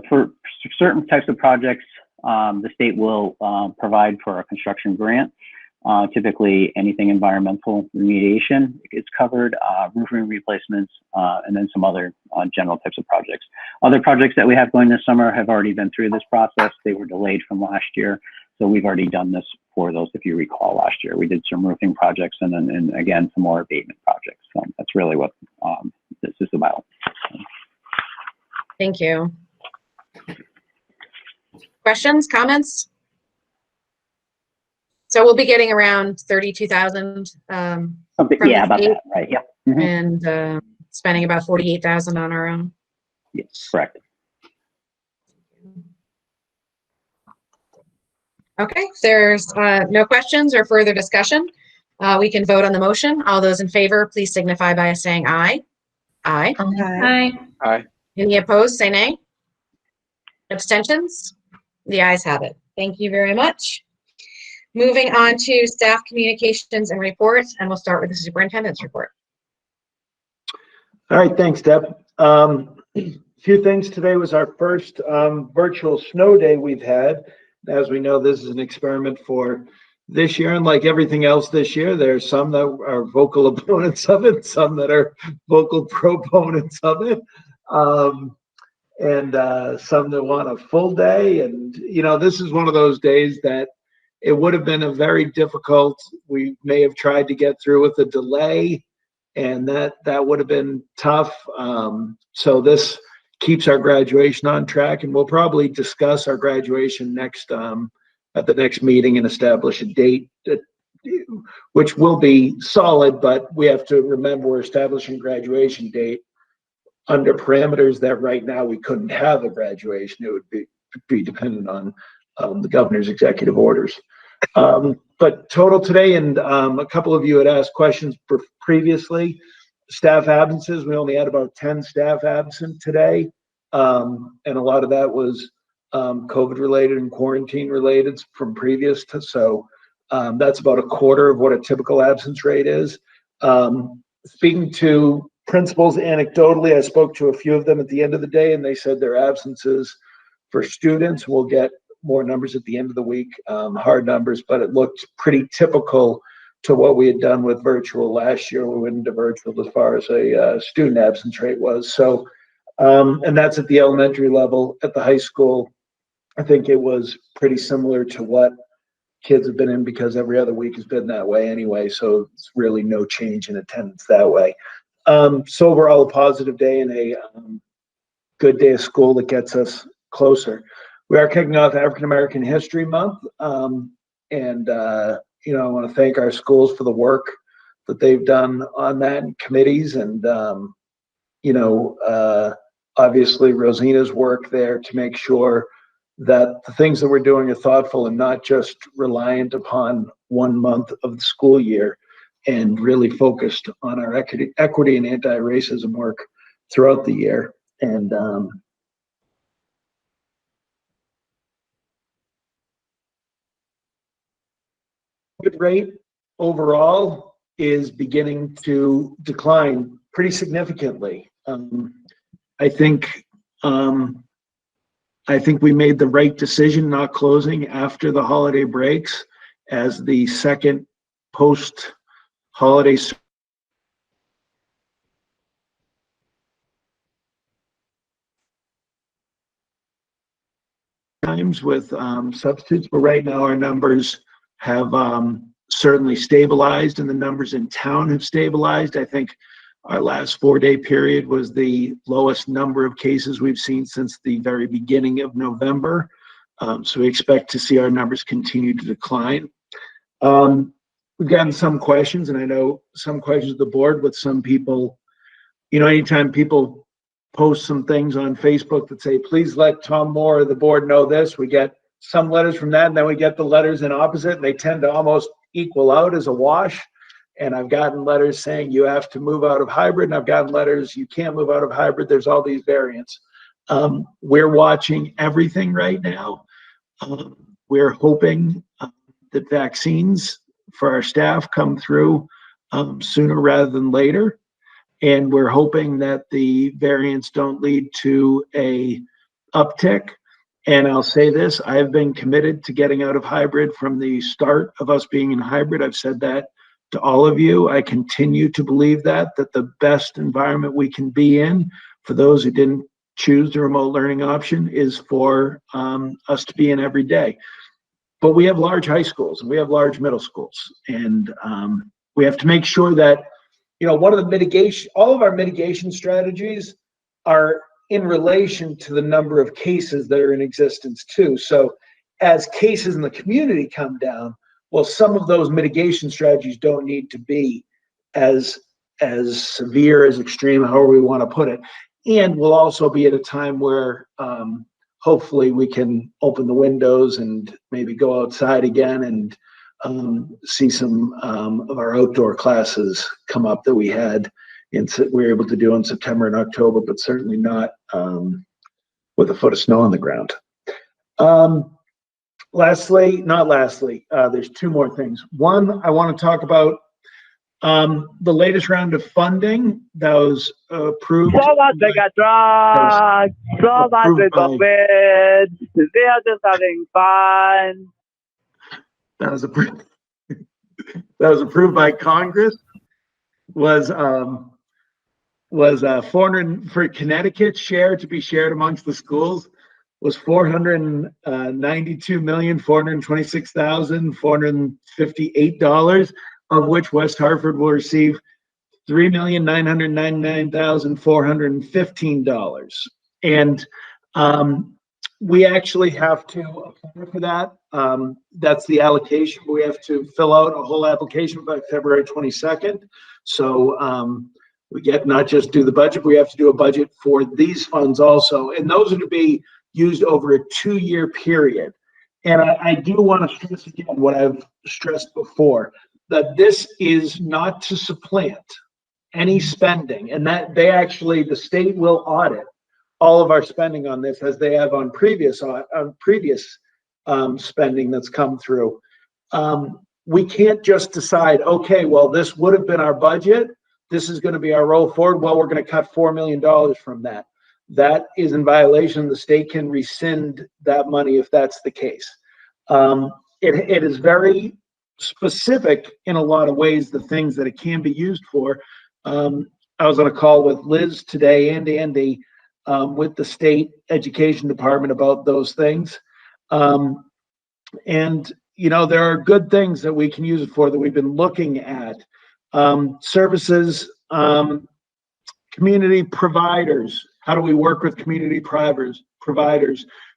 for certain types of projects, the state will provide for a construction grant. Typically anything environmental remediation is covered, roofing replacements, and then some other general types of projects. Other projects that we have going this summer have already been through this process. They were delayed from last year. So we've already done this for those. If you recall, last year we did some roofing projects and again, some more abatement projects. So that's really what this is about. Thank you. Questions, comments? So we'll be getting around 32,000. Yeah, about that, right? Yep. Mm-hmm. And spending about 48,000 on our own. Yes, correct. Okay, if there's no questions or further discussion, we can vote on the motion. All those in favor, please signify by saying aye. Aye. Aye. Aye. Any opposed, say nay. Abstentions? The ayes have it. Thank you very much. Moving on to staff communications and reports, and we'll start with the superintendent's report. All right, thanks, Deb. A few things. Today was our first virtual snow day we've had. As we know, this is an experiment for this year, and like everything else this year, there's some that are vocal opponents of it, some that are vocal proponents of it, and some that want a full day. And, you know, this is one of those days that it would have been a very difficult, we may have tried to get through with a delay, and that would have been tough. So this keeps our graduation on track, and we'll probably discuss our graduation next at the next meeting and establish a date that, which will be solid, but we have to remember we're establishing graduation date under parameters that right now we couldn't have a graduation. It would be dependent on the governor's executive orders. But total today, and a couple of you had asked questions previously, staff absences, we only had about 10 staff absent today. And a lot of that was COVID related and quarantine related from previous to, so that's about a quarter of what a typical absence rate is. Speaking to principals anecdotally, I spoke to a few of them at the end of the day, and they said their absences for students will get more numbers at the end of the week, hard numbers, but it looked pretty typical to what we had done with virtual last year. We went into virtual as far as a student absence rate was. So, and that's at the elementary level. At the high school, I think it was pretty similar to what kids have been in, because every other week has been that way anyway. So it's really no change in attendance that way. So overall, a positive day and a good day of school that gets us closer. We are kicking off African American History Month, and you know, I want to thank our schools for the work that they've done on that, and committees, and you know, obviously Rosina's work there to make sure that the things that we're doing are thoughtful and not just reliant upon 1 month of the school year, and really focused on our equity and anti-racism work throughout the year. And COVID rate overall is beginning to decline pretty significantly. I think we made the right decision not closing after the holiday breaks, as the second post-holiday times with substitutes, but right now our numbers have certainly stabilized, and the numbers in town have stabilized. I think our last 4-day period was the lowest number of cases we've seen since the very beginning of November. So we expect to see our numbers continue to decline. We've gotten some questions, and I know some questions of the board with some people, you know, anytime people post some things on Facebook that say, please let Tom Moore or the board know this, we get some letters from that, and then we get the letters in opposite, and they tend to almost equal out as a wash. And I've gotten letters saying you have to move out of hybrid, and I've gotten letters you can't move out of hybrid. There's all these variants. We're watching everything right now. We're hoping that vaccines for our staff come through sooner rather than later. And we're hoping that the variants don't lead to a uptick. And I'll say this, I've been committed to getting out of hybrid from the start of us being in hybrid. I've said that to all of you. I continue to believe that the best environment we can be in for those who didn't choose the remote learning option is for us to be in every day. But we have large high schools and we have large middle schools. And we have to make sure that, one of the all of our mitigation strategies are in relation to the number of cases that are in existence too. So as cases in the community come down, well, some of those mitigation strategies don't need to be as severe, as extreme, however we want to put it. And we'll also be at a time where hopefully we can open the windows and maybe go outside again and see some of our outdoor classes come up that we were able to do in September and October, but certainly not with a foot of snow on the ground. There's two more things. One, I want to talk about the latest round of funding that was approved. Having fun. That was approved by Congress. Was 400 for Connecticut's share to be shared amongst the schools was $492,426,458, of which West Hartford will receive $3,999,415. And we actually have to apply for that. That's the allocation. We have to fill out a whole application by February 22nd. So we get not just do the budget, but we have to do a budget for these funds also. And those are to be used over a 2-year period. And I do want to stress again what I've stressed before, that this is not to supplant any spending, and that the state will audit all of our spending on this as they have on previous spending that's come through. We can't just decide, okay, well, this would have been our budget. This is going to be our roll forward. Well, we're going to cut $4 million from that. That is in violation. The state can rescind that money if that's the case. It is very specific in a lot of ways, the things that it can be used for. I was on a call with Liz today and Andy with the state education department about those things. And, there are good things that we can use it for that we've been looking at. Services, community providers. How do we work with community providers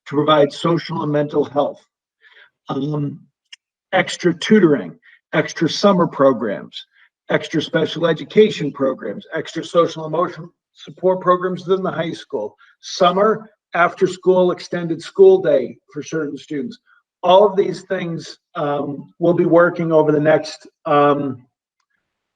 to provide social and mental health? Extra tutoring, extra summer programs, extra special education programs, extra social emotional support programs within the high school, summer, after school, extended school day for certain students. All of these things we'll be working over the next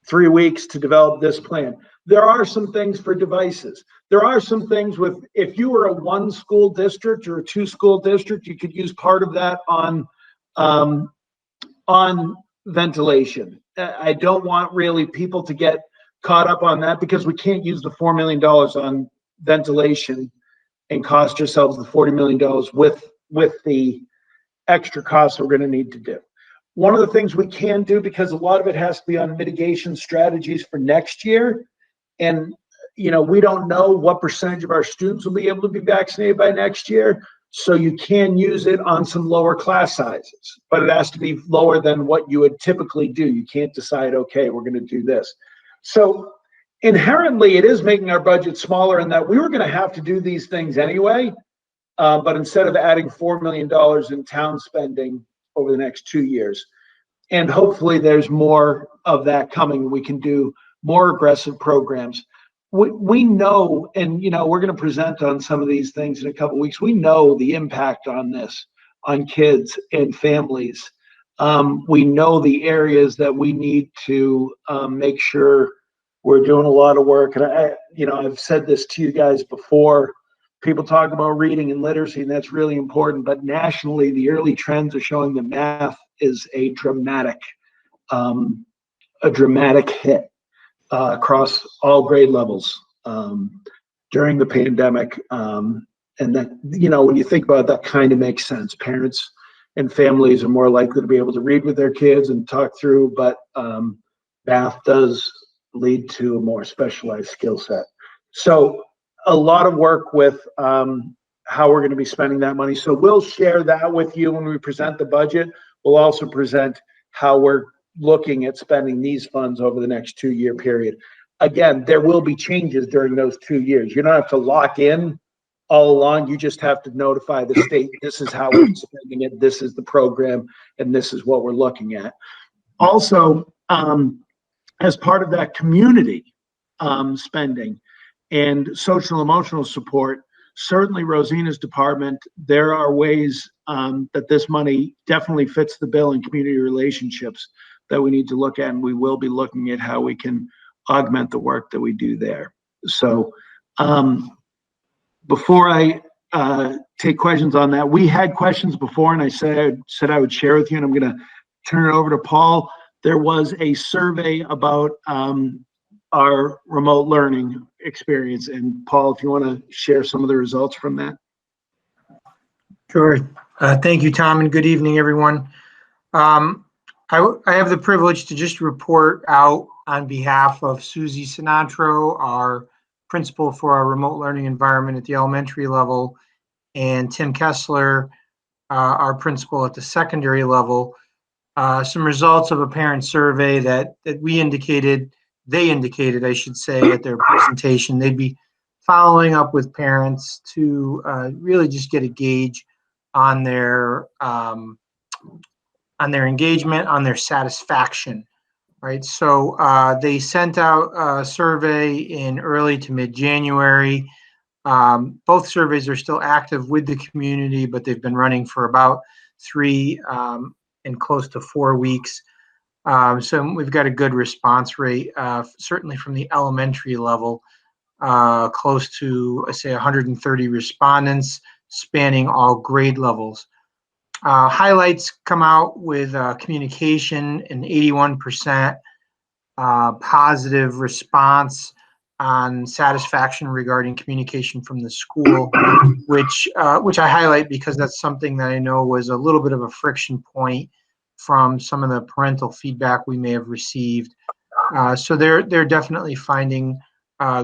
3 weeks to develop this plan. There are some things for devices. There are some things if you were a 1 school district or a 2 school district, you could use part of that on ventilation. I don't want really people to get caught up on that because we can't use the $4 million on ventilation and cost ourselves the $40 million with the extra costs we're going to need to do. One of the things we can do, because a lot of it has to be on mitigation strategies for next year, and we don't know what percentage of our students will be able to be vaccinated by next year, so you can use it on some lower class sizes, but it has to be lower than what you would typically do. You can't decide, okay, we're going to do this. So inherently, it is making our budget smaller in that we were going to have to do these things anyway, but instead of adding $4 million in town spending over the next 2 years, and hopefully there's more of that coming. We can do more aggressive programs. We know, and we're going to present on some of these things in a couple of weeks. We know the impact on this, on kids and families. We know the areas that we need to make sure we're doing a lot of work. And I've said this to you guys before, people talk about reading and literacy, and that's really important. But nationally, the early trends are showing that math is a dramatic hit across all grade levels during the pandemic. And that, when you think about it, that kind of makes sense. Parents and families are more likely to be able to read with their kids and talk through, but math does lead to a more specialized skill set. So a lot of work with how we're going to be spending that money. So we'll share that with you when we present the budget. We'll also present how we're looking at spending these funds over the next 2-year period. Again, there will be changes during those 2 years. You don't have to lock in all along. You just have to notify the state, this is how we're spending it, this is the program, and this is what we're looking at. Also, as part of that community spending and social emotional support, certainly Rosina's department, there are ways that this money definitely fits the bill in community relationships that we need to look at, and we will be looking at how we can augment the work that we do there. So before I take questions on that, we had questions before, and I said I would share with you, and I'm going to turn it over to Paul. There was a survey about our remote learning experience, and Paul, if you want to share some of the results from that. Sure. Thank you, Tom, and good evening, everyone. I have the privilege to just report out on behalf of Susie Sinatro, our principal for our remote learning environment at the elementary level, and Tim Kessler, our principal at the secondary level, some results of a parent survey that they indicated, I should say, at their presentation. They'd be following up with parents to really just get a gauge on their engagement, on their satisfaction, right? So they sent out a survey in early to mid-January. Both surveys are still active with the community, but they've been running for about 3 and close to 4 weeks. So we've got a good response rate, certainly from the elementary level, close to, say, 130 respondents spanning all grade levels. Highlights come out with communication, an 81% positive response on satisfaction regarding communication from the school, which I highlight because that's something that I know was a little bit of a friction point from some of the parental feedback we may have received. So they're definitely finding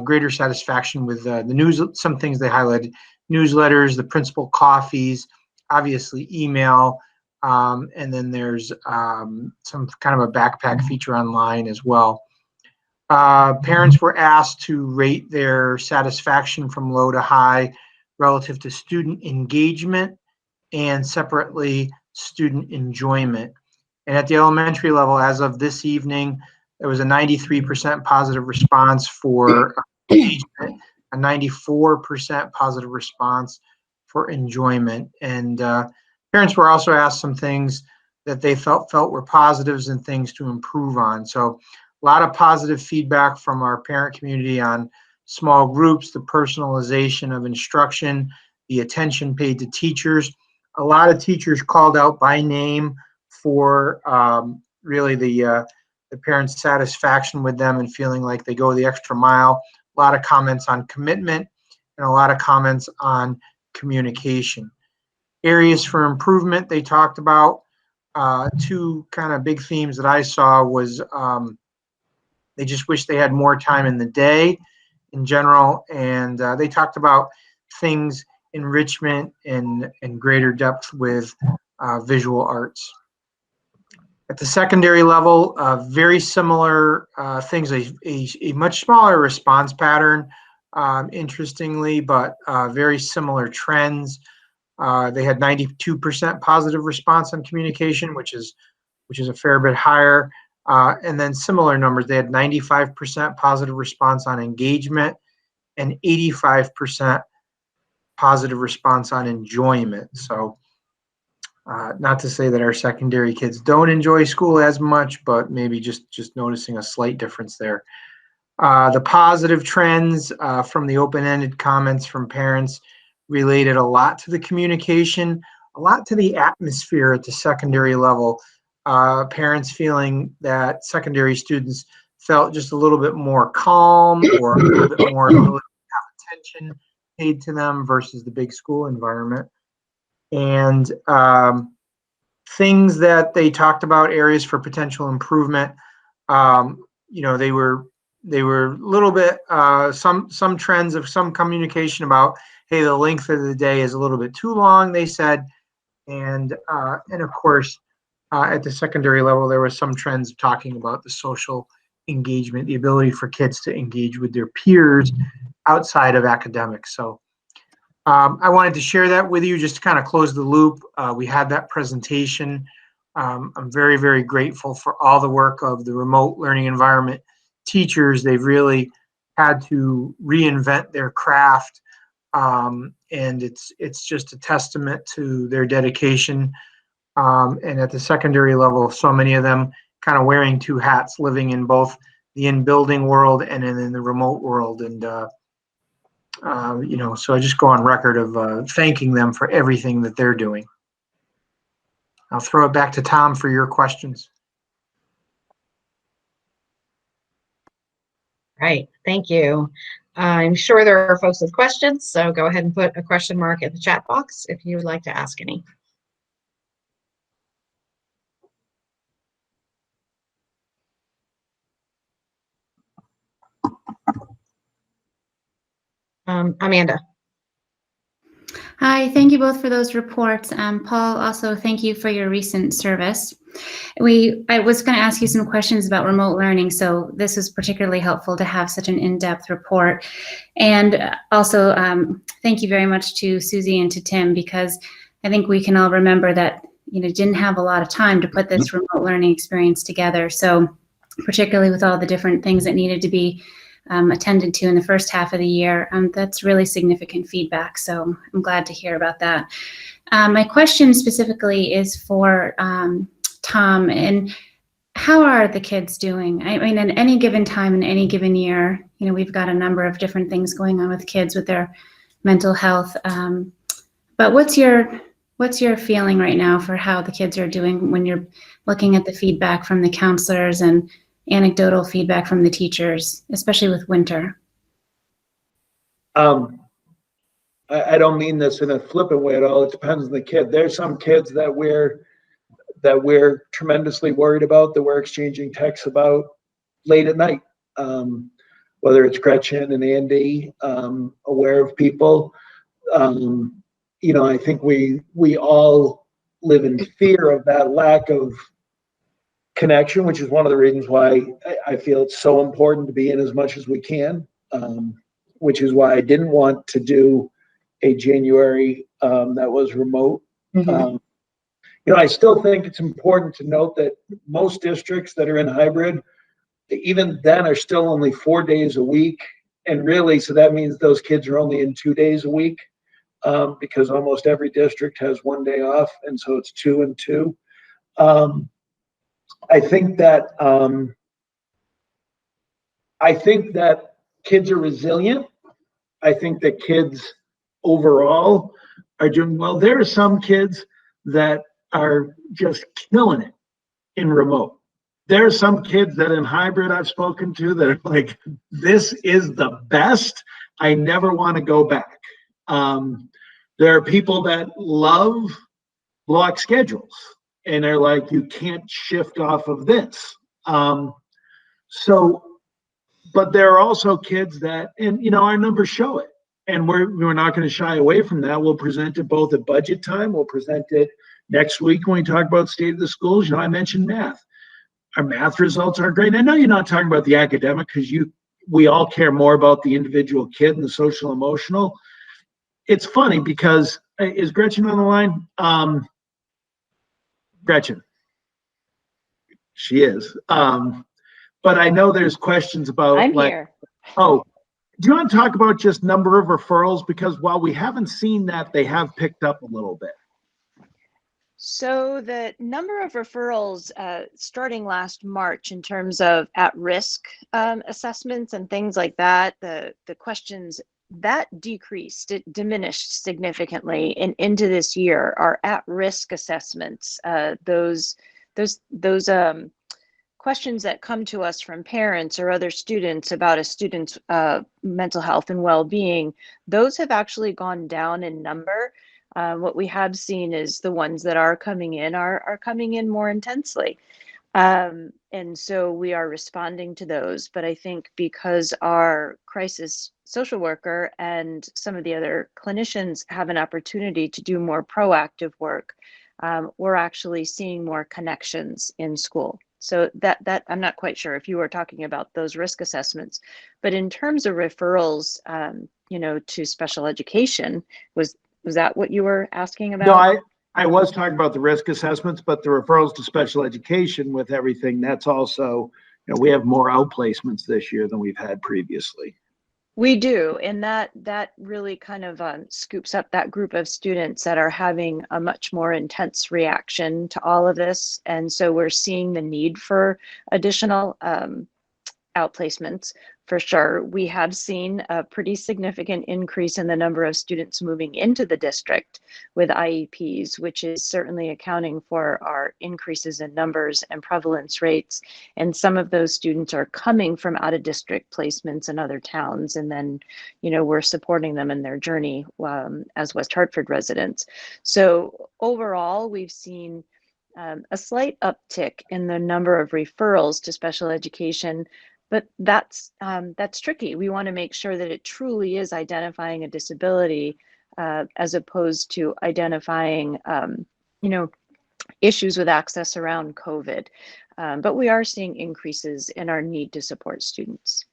greater satisfaction with the news. Some things they highlighted: newsletters, the principal coffees, obviously email, and then there's some kind of a backpack feature online as well. Parents were asked to rate their satisfaction from low to high relative to student engagement and separately student enjoyment. And at the elementary level, as of this evening, there was a 93% positive response for engagement, a 94% positive response for enjoyment. And parents were also asked some things that they felt were positives and things to improve on. So a lot of positive feedback from our parent community on small groups, the personalization of instruction, the attention paid to teachers. A lot of teachers called out by name for really the parents' satisfaction with them and feeling like they go the extra mile. A lot of comments on commitment and a lot of comments on communication. Areas for improvement they talked about. 2 kind of big themes that I saw was they just wish they had more time in the day in general, and they talked about things, enrichment and greater depth with visual arts. At the secondary level, very similar things, a much smaller response pattern, interestingly, but very similar trends. They had 92% positive response on communication, which is a fair bit higher. And then similar numbers, they had 95% positive response on engagement and 85% positive response on enjoyment. So not to say that our secondary kids don't enjoy school as much, but maybe just noticing a slight difference there. The positive trends from the open-ended comments from parents related a lot to the communication, a lot to the atmosphere at the secondary level. Parents feeling that secondary students felt just a little bit more calm or a little bit more ability to have attention paid to them versus the big school environment. And things that they talked about, areas for potential improvement, you know, they were a little bit, some trends of some communication about, hey, the length of the day is a little bit too long, they said. And of course, at the secondary level, there was some trends talking about the social engagement, the ability for kids to engage with their peers outside of academics. So I wanted to share that with you just to kind of close the loop. We had that presentation. I'm very, very grateful for all the work of the remote learning environment teachers. They've really had to reinvent their craft. And it's just a testament to their dedication. And at the secondary level, so many of them kind of wearing two hats, living in both the in-building world and in the remote world. And, you know, so I just go on record of thanking them for everything that they're doing. I'll throw it back to Tom for your questions. Right, thank you. I'm sure there are folks with questions, so go ahead and put a question mark in the chat box if you would like to ask any. Amanda. Hi, thank you both for those reports. Paul, also thank you for your recent service. I was going to ask you some questions about remote learning, so this was particularly helpful to have such an in-depth report. And also, thank you very much to Susie and to Tim, because I think we can all remember that, you know, didn't have a lot of time to put this remote learning experience together. So particularly with all the different things that needed to be attended to in the first half of the year, that's really significant feedback. So I'm glad to hear about that. My question specifically is for Tom, and how are the kids doing? I mean, at any given time in any given year, you know, we've got a number of different things going on with kids with their mental health. But what's your feeling right now for how the kids are doing when you're looking at the feedback from the counselors and anecdotal feedback from the teachers, especially with winter? I don't mean this in a flippant way at all. It depends on the kid. There's some kids that we're tremendously worried about, that we're exchanging texts about late at night. Whether it's Gretchen and Andy, aware of people. You know, I think we all live in fear of that lack of connection, which is one of the reasons why I feel it's so important to be in as much as we can, which is why I didn't want to do a January that was remote. Mm-hmm. You know, I still think it's important to note that most districts that are in hybrid, even then, are still only 4 days a week. And really, so that means those kids are only in 2 days a week, because almost every district has 1 day off. And so it's 2 and 2. I think that kids are resilient. I think that kids overall are doing well. There are some kids that are just killing it in remote. There are some kids that in hybrid I've spoken to that are like, this is the best. I never want to go back. There are people that love block schedules and they're like, you can't shift off of this. But there are also kids that, and you know, our numbers show it, and we're not going to shy away from that. We'll present it both at budget time. We'll present it next week when we talk about state of the schools. You know, I mentioned math. Our math results are great. I know you're not talking about the academic because we all care more about the individual kid and the social emotional. It's funny because is Gretchen on the line? Gretchen. She is. But I know there's questions about I'm here. Oh, do you want to talk about just number of referrals? Because while we haven't seen that, they have picked up a little bit. So the number of referrals starting last March in terms of at-risk assessments and things like that, the questions that decreased, it diminished significantly, and into this year, our at-risk assessments, those questions that come to us from parents or other students about a student's mental health and well-being, those have actually gone down in number. What we have seen is the ones that are coming in are coming in more intensely. And so we are responding to those. But I think because our crisis social worker and some of the other clinicians have an opportunity to do more proactive work, we're actually seeing more connections in school. So that I'm not quite sure if you were talking about those risk assessments, but in terms of referrals, to special education, was that what you were asking about? No, I was talking about the risk assessments, but the referrals to special education with everything, that's also, we have more outplacements this year than we've had previously. We do, and that really kind of scoops up that group of students that are having a much more intense reaction to all of this, and so we're seeing the need for additional outplacements for sure. We have seen a pretty significant increase in the number of students moving into the district with IEPs, which is certainly accounting for our increases in numbers and prevalence rates. And some of those students are coming from out of district placements in other towns. And then, we're supporting them in their journey as West Hartford residents. So overall, we've seen a slight uptick in the number of referrals to special education. But that's tricky. We want to make sure that it truly is identifying a disability as opposed to identifying, issues with access around COVID. But we are seeing increases in our need to support students.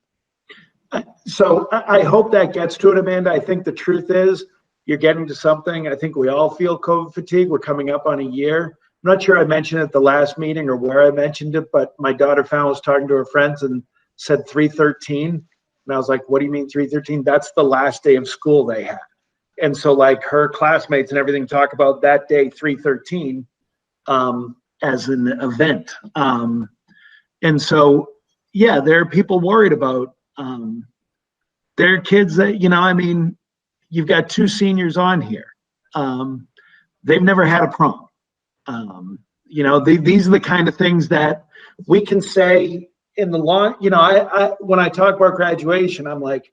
So I hope that gets to it, Amanda. I think the truth is you're getting to something. I think we all feel COVID fatigue. We're coming up on a year. I'm not sure I mentioned it at the last meeting or where I mentioned it, but my daughter found was talking to her friends and said 313. And I was like, what do you mean 313? That's the last day of school they had. And so like her classmates and everything talk about that day, 313, as an event. And so, yeah, there are people worried about their kids that, you've got 2 seniors on here. They've never had a prom. These are the kind of things that we can say in the long, when I talk about graduation, I'm like,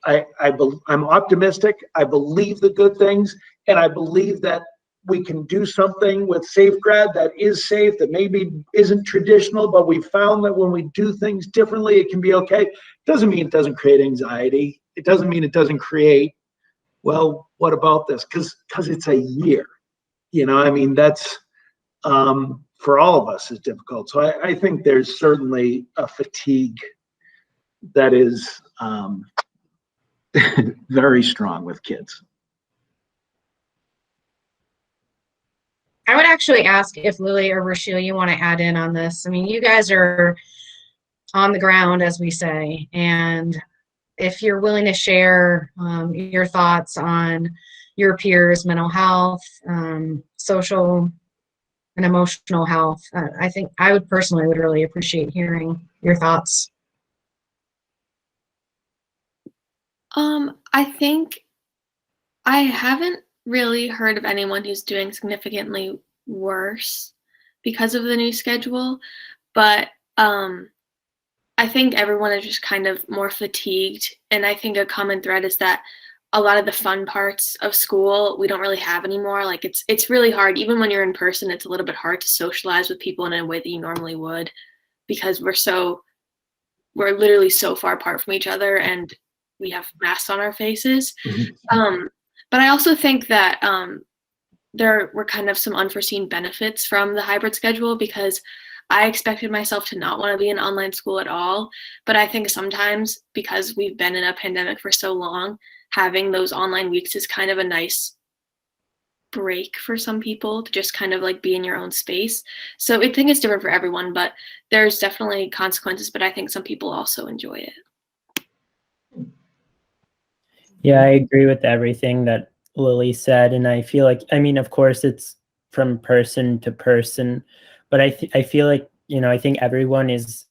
I'm optimistic. I believe the good things, and I believe that we can do something with Safe Grad that is safe, that maybe isn't traditional, but we found that when we do things differently, it can be okay. Doesn't mean it doesn't create anxiety. It doesn't mean it doesn't create, well, what about this? Because it's a year. That's for all of us is difficult. So I think there's certainly a fatigue that is very strong with kids. I would actually ask if Lily or Rochelle, you want to add in on this. I mean, you guys are on the ground, as we say, and if you're willing to share your thoughts on your peers' mental health, social and emotional health, I think I would personally really appreciate hearing your thoughts. I think I haven't really heard of anyone who's doing significantly worse because of the new schedule, but I think everyone is just kind of more fatigued, and I think a common thread is that a lot of the fun parts of school we don't really have anymore. Like it's really hard, even when you're in person, it's a little bit hard to socialize with people in a way that you normally would, because we're literally so far apart from each other and we have masks on our faces. But I also think that there were kind of some unforeseen benefits from the hybrid schedule, because I expected myself to not want to be in online school at all. But I think sometimes, because we've been in a pandemic for so long, having those online weeks is kind of a nice break for some people to just kind of like be in your own space. So I think it's different for everyone, but there's definitely consequences, but I think some people also enjoy it. Yeah, I agree with everything that Lily said. And I feel like, of course it's from person to person, but I feel like, I think everyone is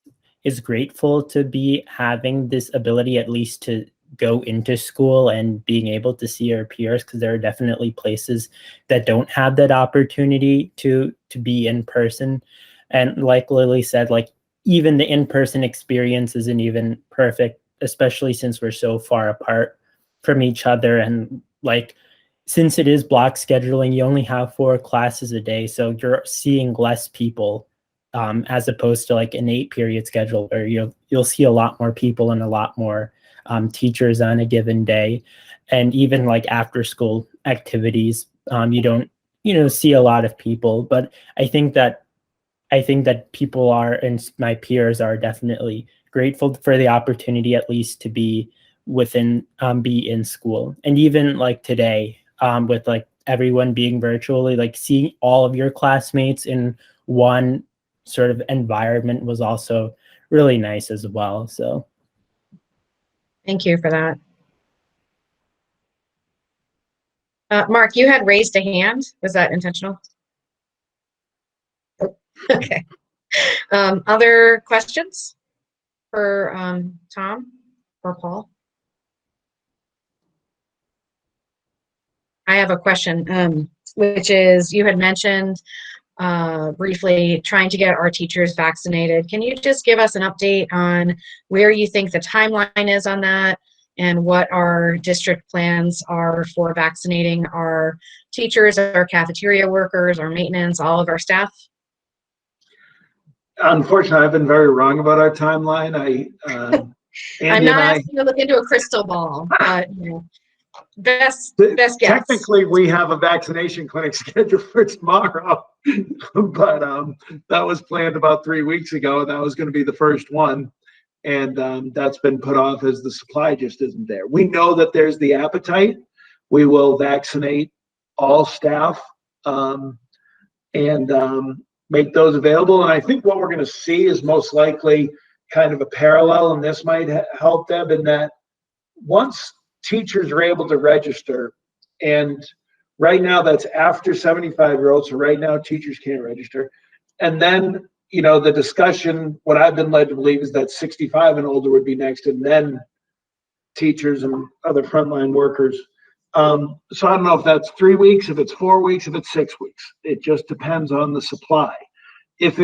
grateful to be having this ability at least to go into school and being able to see our peers, because there are definitely places that don't have that opportunity to be in person. And like Lily said, like even the in-person experience isn't even perfect, especially since we're so far apart from each other. And like, since it is block scheduling, you only have 4 classes a day, so you're seeing less people as opposed to like an 8-period schedule where you'll see a lot more people and a lot more teachers on a given day. And even like after school activities, you don't see a lot of people. But I think that people are, and my peers are, definitely grateful for the opportunity at least to be be in school. And even like today, with like everyone being virtually, like seeing all of your classmates in one sort of environment was also really nice as well. So Thank you for that. Mark, you had raised a hand. Was that intentional? Oh, okay. Other questions for Tom or Paul? I have a question, which is, you had mentioned briefly trying to get our teachers vaccinated. Can you just give us an update on where you think the timeline is on that, and what our district plans are for vaccinating our teachers, our cafeteria workers, our maintenance, all of our staff? Unfortunately, I've been very wrong about our timeline. I'm not asking you to look into a crystal ball, but best guess. Technically, we have a vaccination clinic scheduled for tomorrow, but that was planned about 3 weeks ago, and that was going to be the first one. And that's been put off as the supply just isn't there. We know that there's the appetite. We will vaccinate all staff and make those available. And I think what we're going to see is most likely kind of a parallel, and this might help them, in that once teachers are able to register, and right now that's after 75-year-olds, so right now teachers can't register. And then, the discussion, what I've been led to believe, is that 65 and older would be next, and then teachers and other frontline workers. So I don't know if that's 3 weeks, if it's 4 weeks, if it's 6 weeks. It just depends on the supply. If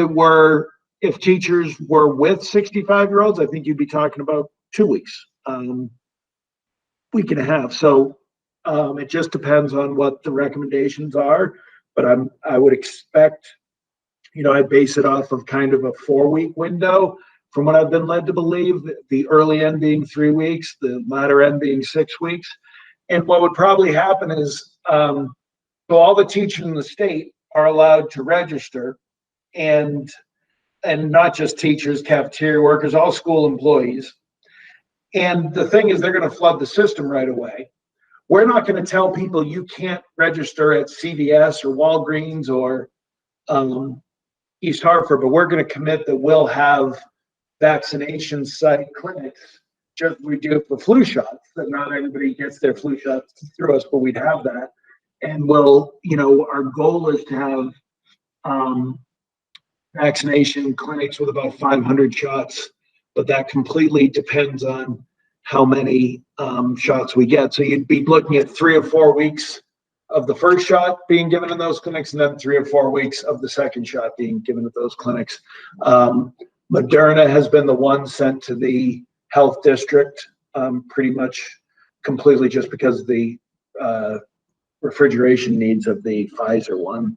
teachers were with 65-year-olds, I think you'd be talking about 2 weeks, week and a half. So it just depends on what the recommendations are. But I would expect, I'd base it off of kind of a 4-week window from what I've been led to believe, the early end being 3 weeks, the latter end being 6 weeks. And what would probably happen is, so all the teachers in the state are allowed to register, and not just teachers, cafeteria workers, all school employees. And the thing is, they're going to flood the system right away. We're not going to tell people you can't register at CVS or Walgreens or East Hartford, but we're going to commit that we'll have vaccination site clinics, just we do for flu shots, that not everybody gets their flu shots through us, but we'd have that. And our goal is to have vaccination clinics with about 500 shots, but that completely depends on how many shots we get. So you'd be looking at 3 or 4 weeks of the first shot being given in those clinics, and then 3 or 4 weeks of the second shot being given at those clinics. Moderna has been the one sent to the health district, pretty much completely, just because of the refrigeration needs of the Pfizer one.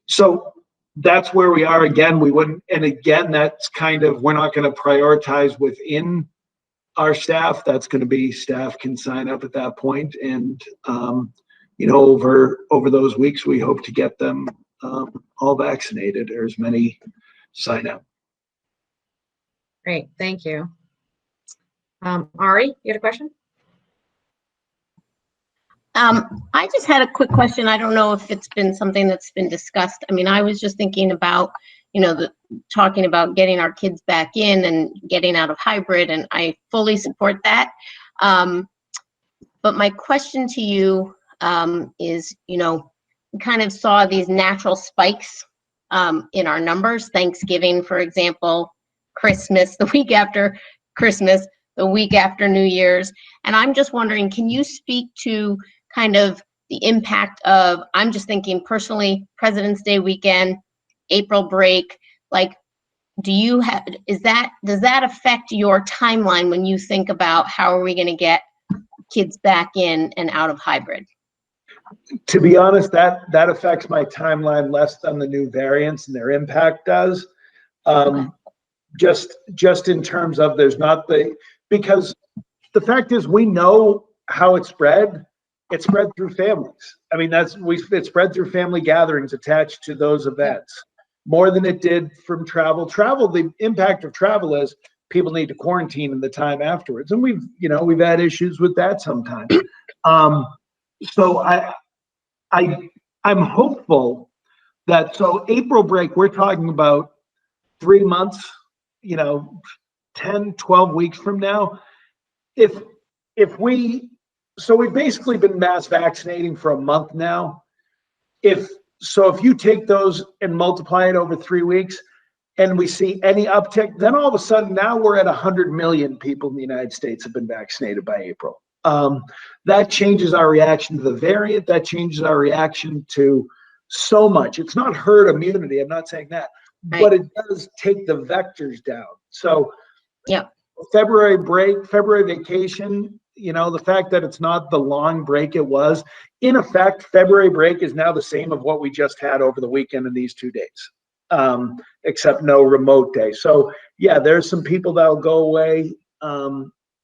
So that's where we are. Again, we wouldn't, and again, that's kind of, we're not going to prioritize within our staff. That's going to be staff can sign up at that point. And, over those weeks, we hope to get them all vaccinated, or as many sign up. Great, thank you. Ari, you had a question? I just had a quick question. I don't know if it's been something that's been discussed. I mean, I was just thinking about, talking about getting our kids back in and getting out of hybrid, and I fully support that. But my question to you is, we kind of saw these natural spikes in our numbers. Thanksgiving, for example, Christmas, the week after Christmas, the week after New Year's. And I'm just wondering, can you speak to kind of the impact of, I'm just thinking personally, President's Day weekend, April break, like, does that affect your timeline when you think about how are we going to get kids back in and out of hybrid? To be honest, that affects my timeline less than the new variants and their impact does. Just in terms of because the fact is we know how it spread. It spread through families. I mean, it spread through family gatherings attached to those events more than it did from travel. The impact of travel is people need to quarantine in the time afterwards. And we've had issues with that sometimes. So I'm hopeful that, so April break, we're talking about 3 months, 10, 12 weeks from now. So we've basically been mass vaccinating for a month now. If you take those and multiply it over 3 weeks and we see any uptick, then all of a sudden now we're at 100 million people in the United States have been vaccinated by April. That changes our reaction to the variant. That changes our reaction to so much. It's not herd immunity. I'm not saying that, but it does take the vectors down. So February break, February vacation, the fact that it's not the long break it was, in effect, February break is now the same of what we just had over the weekend in these 2 days, except no remote day. So yeah, there's some people that'll go away,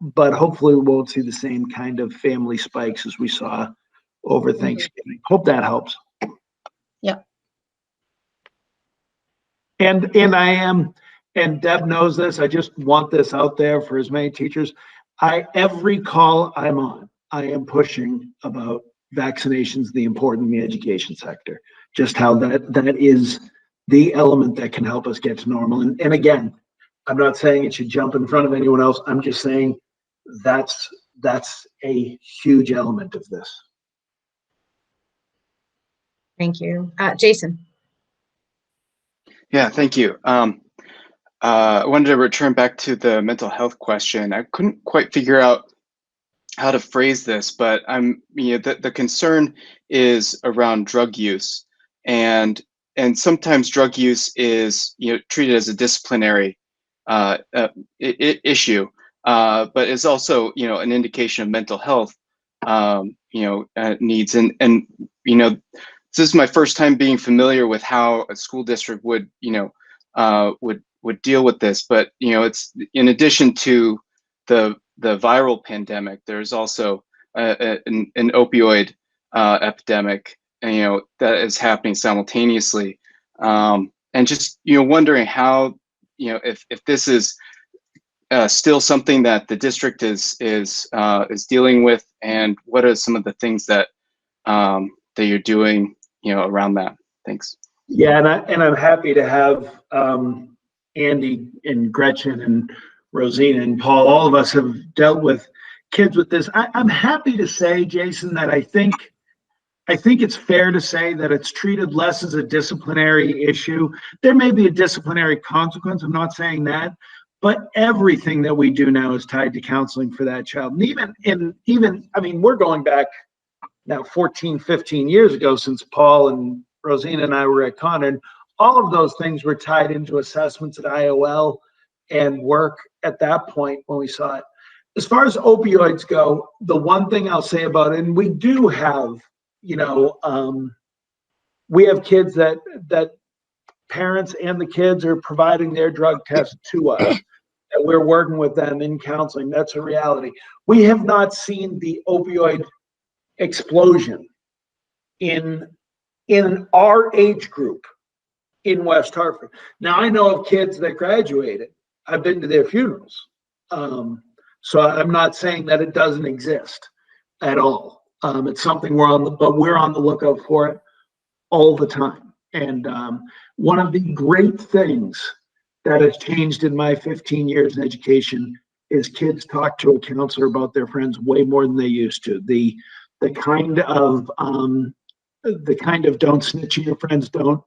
but hopefully we won't see the same kind of family spikes as we saw over Thanksgiving. Hope that helps. Yeah. And and Deb knows this, I just want this out there for as many teachers. Every call I'm on, I am pushing about vaccinations, the important in the education sector, just how that is the element that can help us get to normal. And again, I'm not saying it should jump in front of anyone else. I'm just saying that's a huge element of this. Thank you. Jason. Yeah, thank you. I wanted to return back to the mental health question. I couldn't quite figure out how to phrase this, but the concern is around drug use, and sometimes drug use is treated as a disciplinary issue, but is also an indication of mental health needs, and this is my first time being familiar with how a school district would deal with this, but it's in addition to the viral pandemic, there's also an opioid epidemic, that is happening simultaneously, and just wondering how if this is still something that the district is dealing with, and what are some of the things that that you're doing around that. Thanks. Yeah, and I'm happy to have Andy and Gretchen and Rosina and Paul. All of us have dealt with kids with this. I'm happy to say, Jason, that I think it's fair to say that it's treated less as a disciplinary issue. There may be a disciplinary consequence. I'm not saying that, but everything that we do now is tied to counseling for that child. And even I mean, we're going back now 14, 15 years ago since Paul and Rosina and I were at Con, and all of those things were tied into assessments at IOL and work at that point when we saw it. As far as opioids go, the one thing I'll say about it, and we do have, we have kids that parents and the kids are providing their drug tests to us, and we're working with them in counseling. That's a reality. We have not seen the opioid explosion in our age group in West Hartford. Now, I know of kids that graduated. I've been to their funerals. So I'm not saying that it doesn't exist at all. It's something we're on the lookout for it all the time. And one of the great things that has changed in my 15 years in education is kids talk to a counselor about their friends way more than they used to. The kind of don't snitch on your friends, don't.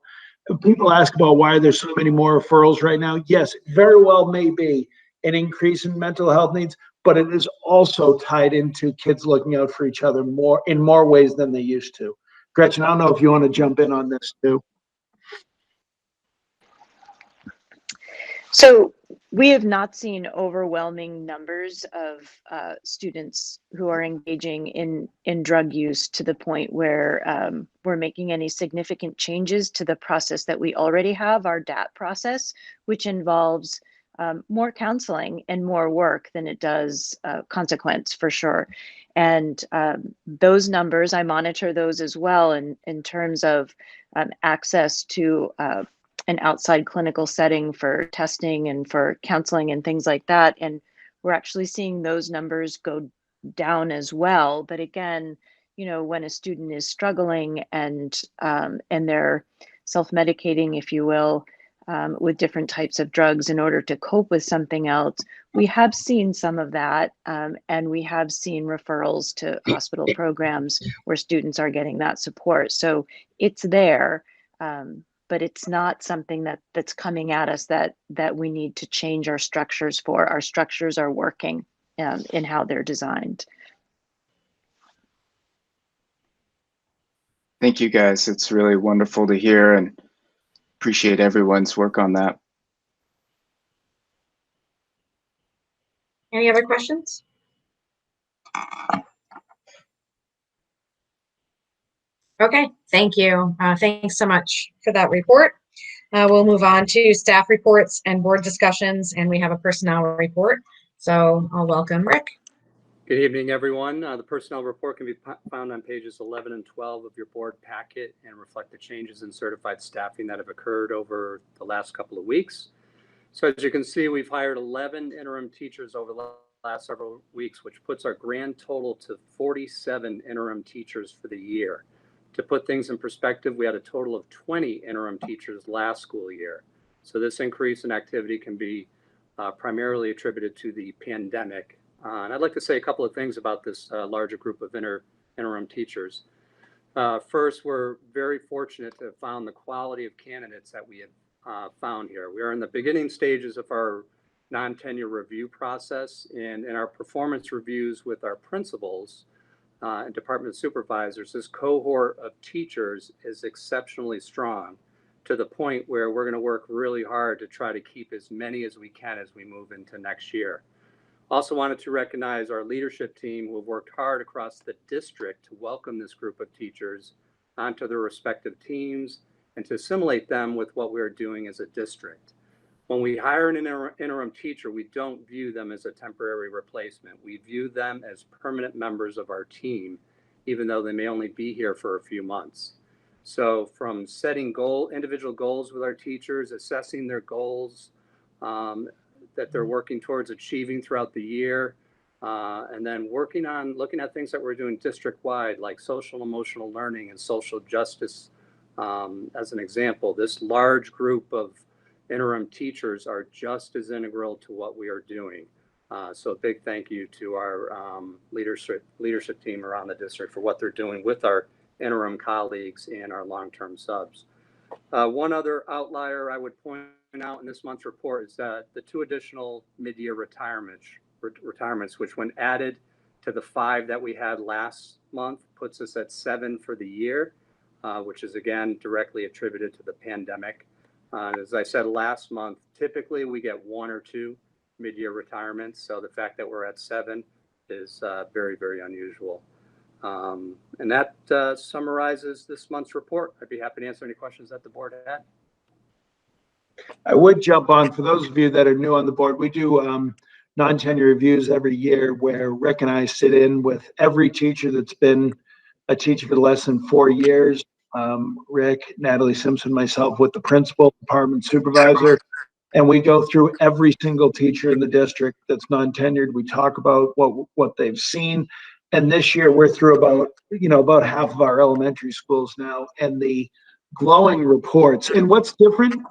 People ask about why there's so many more referrals right now. Yes, it very well may be an increase in mental health needs, but it is also tied into kids looking out for each other in more ways than they used to. Gretchen, I don't know if you want to jump in on this too. So we have not seen overwhelming numbers of students who are engaging in drug use to the point where we're making any significant changes to the process that we already have, our DAT process, which involves more counseling and more work than it does consequence, for sure. And those numbers, I monitor those as well in terms of access to an outside clinical setting for testing and for counseling and things like that. And we're actually seeing those numbers go down as well. But again, you know, when a student is struggling and they're self-medicating, if you will, with different types of drugs in order to cope with something else, we have seen some of that. And we have seen referrals to hospital programs where students are getting that support. So it's there. But it's not something that's coming at us that we need to change our structures for. Our structures are working in how they're designed. Thank you, guys. It's really wonderful to hear and appreciate everyone's work on that. Any other questions? Okay, thank you. Thanks so much for that report. We'll move on to staff reports and board discussions, and we have a personnel report. So I'll welcome Rick. Good evening, everyone. The personnel report can be found on pages 11 and 12 of your board packet and reflect the changes in certified staffing that have occurred over the last couple of weeks. So as you can see, we've hired 11 interim teachers over the last several weeks, which puts our grand total to 47 interim teachers for the year. To put things in perspective, we had a total of 20 interim teachers last school year. So this increase in activity can be primarily attributed to the pandemic. And I'd like to say a couple of things about this larger group of interim teachers. First, we're very fortunate to have found the quality of candidates that we have found here. We are in the beginning stages of our non-tenure review process, and in our performance reviews with our principals and department supervisors, this cohort of teachers is exceptionally strong, to the point where we're going to work really hard to try to keep as many as we can as we move into next year. Also wanted to recognize our leadership team, who have worked hard across the district to welcome this group of teachers onto their respective teams and to assimilate them with what we're doing as a district. When we hire an interim teacher, we don't view them as a temporary replacement. We view them as permanent members of our team, even though they may only be here for a few months. So from setting individual goals with our teachers, assessing their goals that they're working towards achieving throughout the year, and then looking at things that we're doing district-wide, like social emotional learning and social justice. As an example, this large group of interim teachers are just as integral to what we are doing. So a big thank you to our leadership team around the district for what they're doing with our interim colleagues and our long-term subs. One other outlier I would point out in this month's report is that the 2 additional mid-year retirements, which when added to the 5 that we had last month, puts us at 7 for the year, which is again directly attributed to the pandemic. As I said last month, typically we get 1 or 2 mid-year retirements. So the fact that we're at 7 is very, very unusual. And that summarizes this month's report. I'd be happy to answer any questions that the board had. I would jump on, for those of you that are new on the board, we do non-tenure reviews every year where Rick and I sit in with every teacher that's been a teacher for less than 4 years. Rick, Natalie Simpson, myself, with the principal, department supervisor, and we go through every single teacher in the district that's non-tenured. We talk about what they've seen. And this year we're through about half of our elementary schools now, and the glowing reports. And what's different?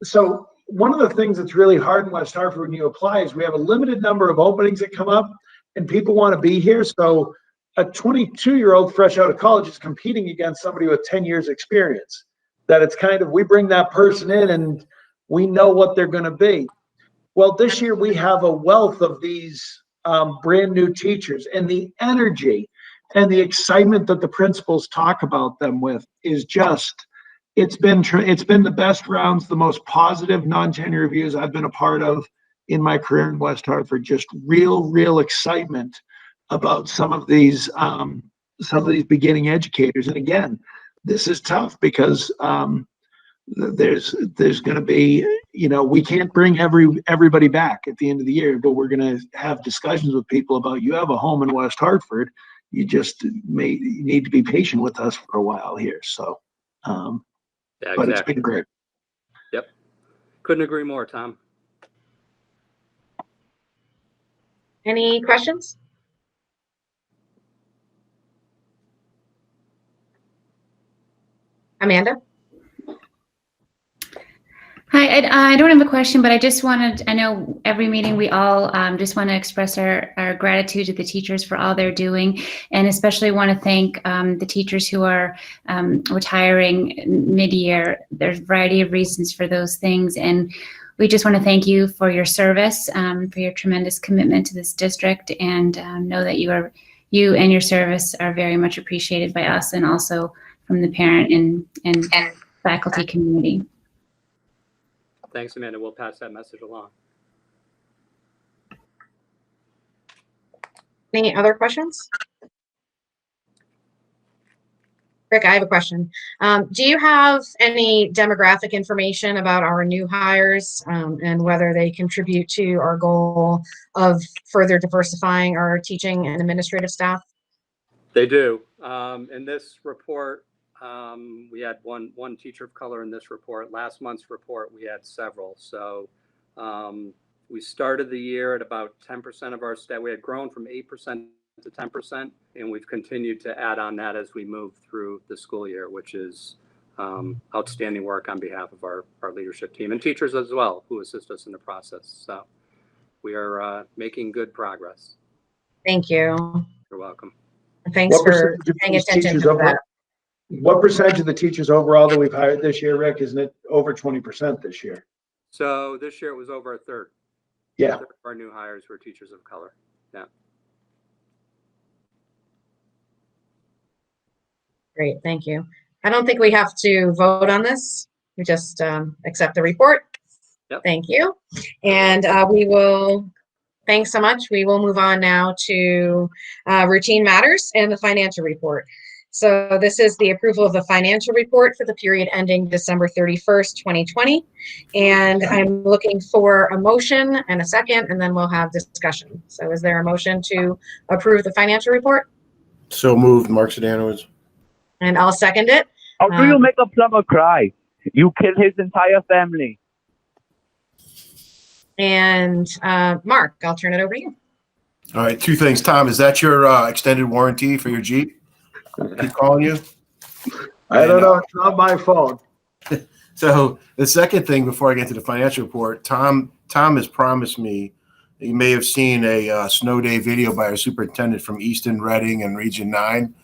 So one of the things that's really hard in West Hartford when you apply is we have a limited number of openings that come up, and people want to be here. So a 22-year-old fresh out of college is competing against somebody with 10 years experience. That it's kind of, we bring that person in and we know what they're going to be. Well, this year we have a wealth of these brand new teachers, and the energy and the excitement that the principals talk about them with is just, it's been the best rounds, the most positive non-tenure reviews I've been a part of in my career in West Hartford. Just real excitement about some of these beginning educators. And again, this is tough because there's going to be, we can't bring everybody back at the end of the year, but we're going to have discussions with people about, you have a home in West Hartford, you just need to be patient with us for a while here. So, Yeah, but exactly. it's been great. Yep. Couldn't agree more, Tom. Any questions? Amanda? Hi, I don't have a question, but I know every meeting we all just want to express our gratitude to the teachers for all they're doing, and especially want to thank the teachers who are retiring mid-year. There's a variety of reasons for those things, and we just want to thank you for your service, for your tremendous commitment to this district, and know that you and your service are very much appreciated by us and also from the parent and faculty community. Thanks, Amanda. We'll pass that message along. Any other questions? Rick, I have a question. Do you have any demographic information about our new hires and whether they contribute to our goal of further diversifying our teaching and administrative staff? They do. In this report, we had one teacher of color in this report. Last month's report, we had several. So we started the year at about 10% of our staff. We had grown from 8% to 10%, and we've continued to add on that as we move through the school year, which is outstanding work on behalf of our leadership team and teachers as well, who assist us in the process. So we are making good progress. Thank you. You're welcome. Thanks for paying attention to that. What percentage of the teachers overall that we've hired this year, Rick? Isn't it over 20% this year? So this year it was over a third. Yeah. A third of our new hires were teachers of color. Yeah. Great, thank you. I don't think we have to vote on this. We just accept the report. Yep. Thank you. And thanks so much. We will move on now to routine matters and the financial report. So this is the approval of the financial report for the period ending December 31st, 2020. And I'm looking for a motion and a second, and then we'll have discussion. So is there a motion to approve the financial report? So moved, Mark Sedanowitz. And I'll second it. How do you make a plumber cry? You kill his entire family. And Mark, I'll turn it over to you. All right, two things. Tom, is that your extended warranty for your Jeep? Keep calling you? I don't know. It's not my phone. So the second thing before I get to the financial report, Tom has promised me, you may have seen a snow day video by our superintendent from Easton, Reading, and Region 9.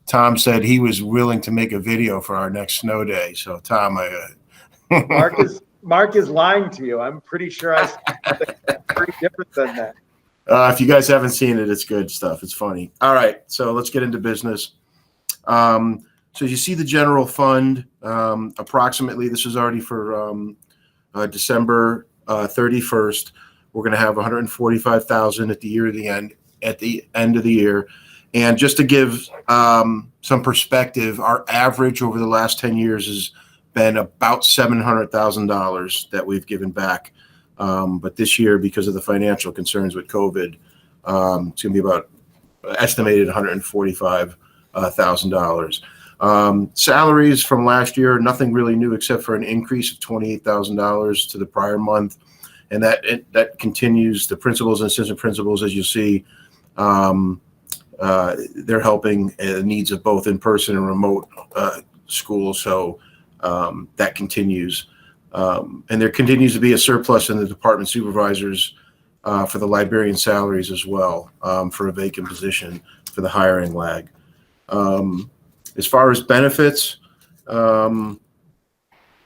Tom said he was willing to make a video for our next snow day. So Tom, Mark is lying to you. I'm pretty sure I said something pretty different than that. If you guys haven't seen it, it's good stuff. It's funny. All right, so let's get into business. So you see the general fund, approximately, this is already for December 31st. We're going to have $145,000 at the end of the year. And just to give some perspective, our average over the last 10 years has been about $700,000 that we've given back. But this year, because of the financial concerns with COVID, it's going to be about estimated $145,000. Salaries from last year, nothing really new except for an increase of $28,000 to the prior month. And that continues. The principals and assistant principals, as you see, they're helping the needs of both in-person and remote schools. So that continues. And there continues to be a surplus in the department supervisors for the librarian salaries as well, for a vacant position for the hiring lag. As far as benefits,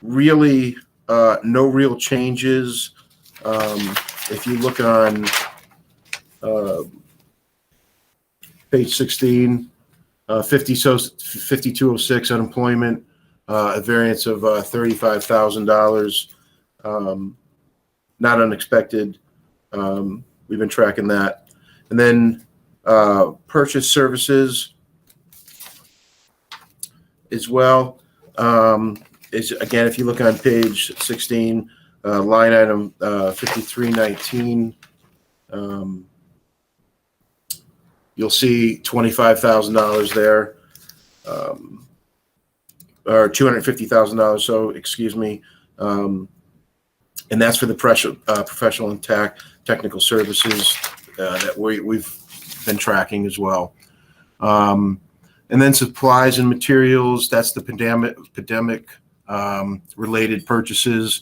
really no real changes. If you look on Page 16, 5206 unemployment, a variance of $35,000. Not unexpected. We've been tracking that. And then purchase services as well. Is again, if you look on page 16, line item 5319, you'll see $25,000 there, or $250,000. So excuse me, and that's for the professional and technical services that we've been tracking as well. And then supplies and materials. That's the pandemic related purchases,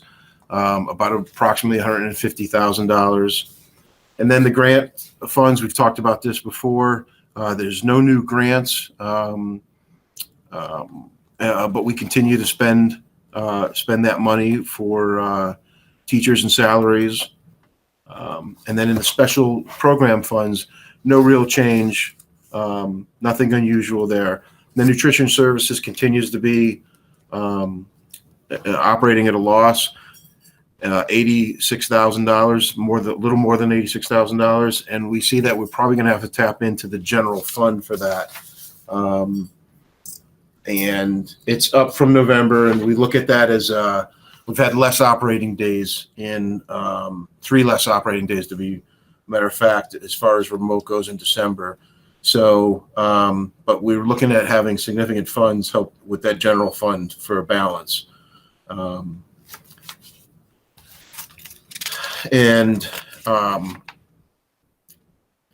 about approximately $150,000. And then the grant funds, we've talked about this before. There's no new grants, but we continue to spend that money for teachers and salaries. And then in the special program funds, no real change, nothing unusual there. The nutrition services continues to be operating at a loss. $86,000, a little more than $86,000, and we see that we're probably going to have to tap into the general fund for that. And it's up from November, and we look at that as we've had less operating days in 3 less operating days, to be matter of fact, as far as remote goes in December. So, but we're looking at having significant funds help with that general fund for a balance. And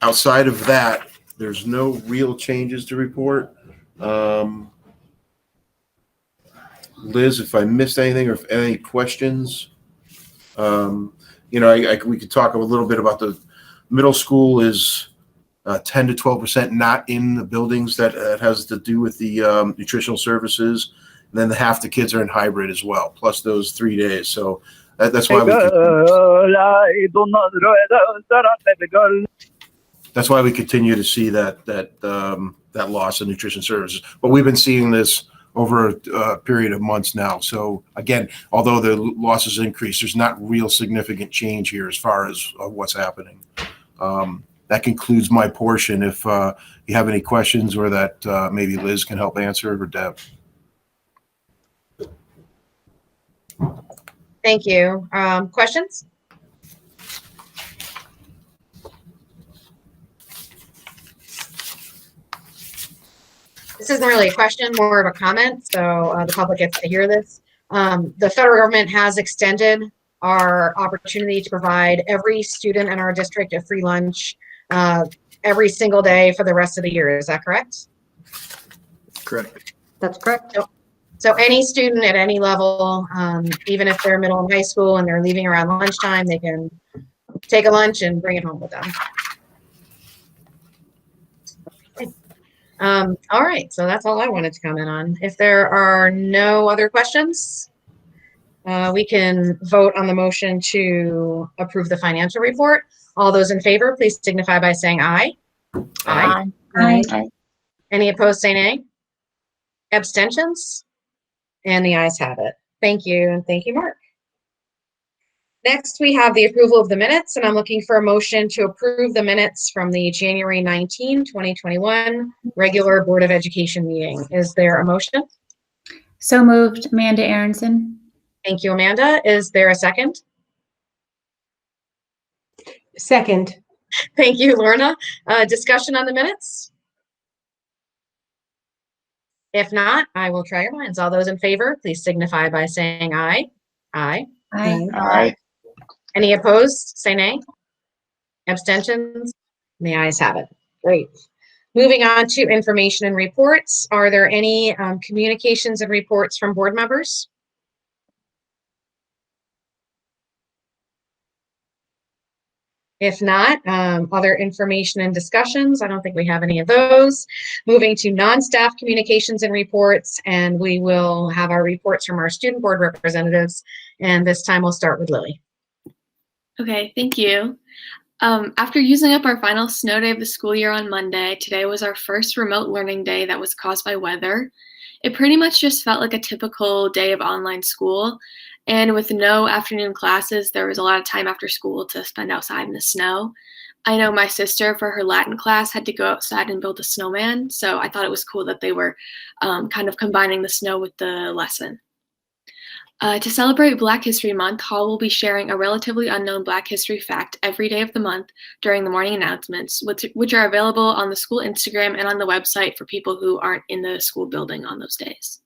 outside of that, there's no real changes to report. Liz, if I missed anything or if any questions, we could talk a little bit about the middle school is 10 to 12% not in the buildings. That has to do with the nutritional services. And then half the kids are in hybrid as well, plus those 3 days. So that's why we continue to see that loss of nutrition services. But we've been seeing this over a period of months now. So again, although the losses increase, there's not real significant change here as far as what's happening. That concludes my portion. If you have any questions or that maybe Liz can help answer, or Deb. Thank you. Questions? This isn't really a question, more of a comment, so the public gets to hear this. The federal government has extended our opportunity to provide every student in our district a free lunch every single day for the rest of the year. Is that correct? Correct. That's correct. So any student at any level, even if they're middle and high school and they're leaving around lunchtime, they can take a lunch and bring it home with them. All right, so that's all I wanted to comment on. If there are no other questions, we can vote on the motion to approve the financial report. All those in favor, please signify by saying aye. Aye. Aye. Aye. Any opposed, say nay. Abstentions? And the ayes have it. Thank you, and thank you, Mark. Next, we have the approval of the minutes, and I'm looking for a motion to approve the minutes from the January 19, 2021 regular Board of Education meeting. Is there a motion? So moved, Amanda Aronson. Thank you, Amanda. Is there a second? Second. Thank you, Lorna. Discussion on the minutes? If not, I will try your minds. All those in favor, please signify by saying aye. Aye. Aye. Aye. Any opposed, say nay. Abstentions? The ayes have it. Great. Moving on to information and reports. Are there any communications and reports from board members? If not, other information and discussions. I don't think we have any of those. Moving to non-staff communications and reports, and we will have our reports from our student board representatives. And this time we'll start with Lily. Okay, thank you. After using up our final snow day of the school year on Monday, today was our first remote learning day that was caused by weather. It pretty much just felt like a typical day of online school. And with no afternoon classes, there was a lot of time after school to spend outside in the snow. I know my sister, for her Latin class, had to go outside and build a snowman. So I thought it was cool that they were kind of combining the snow with the lesson. To celebrate Black History Month, Hall will be sharing a relatively unknown Black history fact every day of the month during the morning announcements, which are available on the school Instagram and on the website for people who aren't in the school building on those days.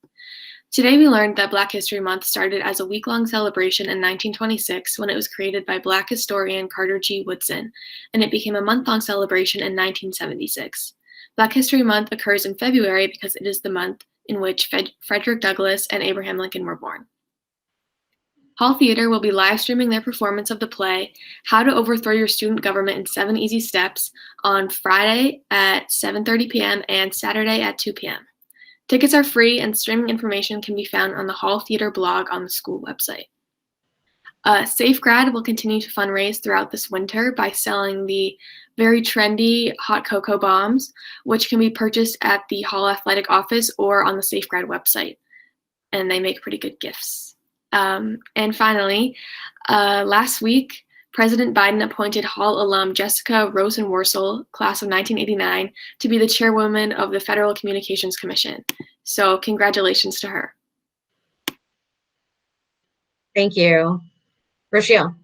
Today we learned that Black History Month started as a week-long celebration in 1926 when it was created by Black historian Carter G. Woodson, and it became a month-long celebration in 1976. Black History Month occurs in February because it is the month in which Frederick Douglass and Abraham Lincoln were born. Hall Theater will be live streaming their performance of the play, How to Overthrow Your Student Government in 7 Easy Steps, on Friday at 7:30 p.m. and Saturday at 2 p.m. Tickets are free and streaming information can be found on the Hall Theater blog on the school website. Safe Grad will continue to fundraise throughout this winter by selling the very trendy hot cocoa bombs, which can be purchased at the Hall Athletic Office or on the Safe Grad website. And they make pretty good gifts. And finally, last week, President Biden appointed Hall alum Jessica Rosenworcel, class of 1989, to be the chairwoman of the Federal Communications Commission. So congratulations to her. Thank you. Rochelle.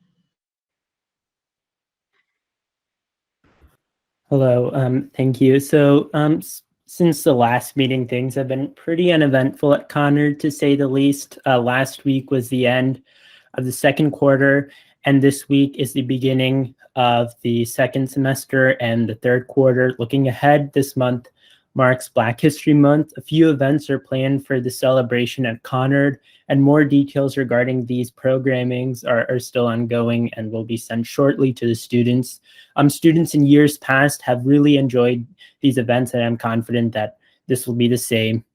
Hello, thank you. So since the last meeting, things have been pretty uneventful at Conard, to say the least. Last week was the end of the second quarter, and this week is the beginning of the second semester and the third quarter. Looking ahead, this month marks Black History Month. A few events are planned for the celebration at Conard, and more details regarding these programmings are still ongoing and will be sent shortly to the students. Students in years past have really enjoyed these events, and I'm confident that this will be the same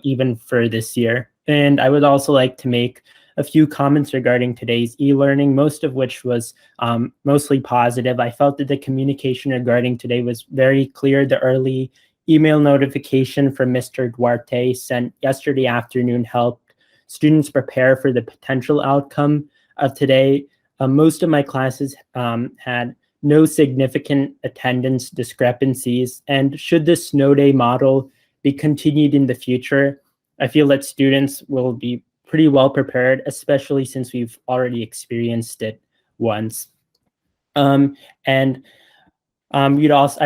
even for this year. And I would also like to make a few comments regarding today's e-learning, most of which was mostly positive. I felt that the communication regarding today was very clear. The early email notification from Mr. Duarte sent yesterday afternoon helped students prepare for the potential outcome of today. Most of my classes had no significant attendance discrepancies, and should this snow day model be continued in the future, I feel that students will be pretty well prepared, especially since we've already experienced it once. I'd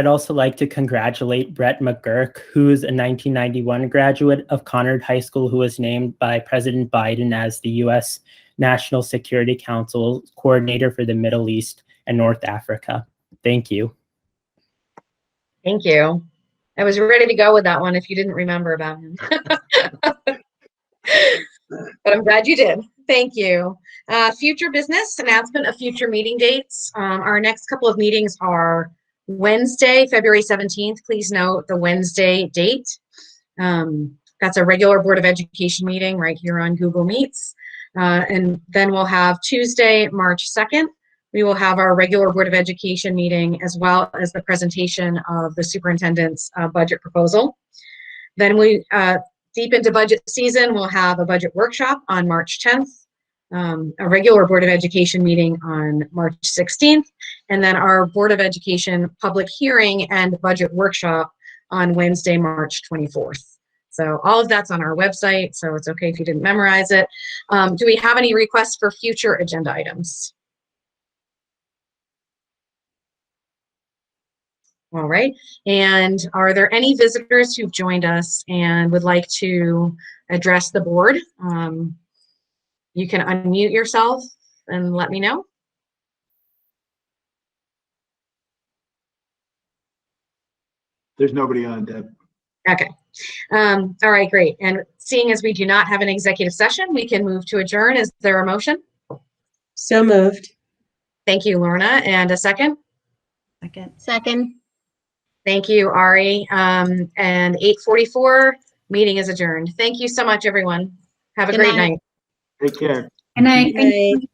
also like to congratulate Brett McGurk, who is a 1991 graduate of Conard High School, who was named by President Biden as the U.S. National Security Council Coordinator for the Middle East and North Africa. Thank you. Thank you. I was ready to go with that one if you didn't remember about him. But I'm glad you did. Thank you. Future business, announcement of future meeting dates. Our next couple of meetings are Wednesday, February 17th. Please note the Wednesday date. That's a regular Board of Education meeting right here on Google Meets. And then we'll have Tuesday, March 2nd. We will have our regular Board of Education meeting as well as the presentation of the superintendent's budget proposal. Then we, deep into budget season, we'll have a budget workshop on March 10th, a regular Board of Education meeting on March 16th, and then our Board of Education public hearing and budget workshop on Wednesday, March 24th. So all of that's on our website, so it's okay if you didn't memorize it. Do we have any requests for future agenda items? All right, and are there any visitors who've joined us and would like to address the board? You can unmute yourself and let me know. There's nobody on, Deb. Okay. All right, great. And seeing as we do not have an executive session, we can move to adjourn. Is there a motion? So moved. Thank you, Lorna. And a second? Second. Thank you, Ari. And 8:44, meeting is adjourned. Thank you so much, everyone. Have a Good great night. night. Take care. Good night. Right.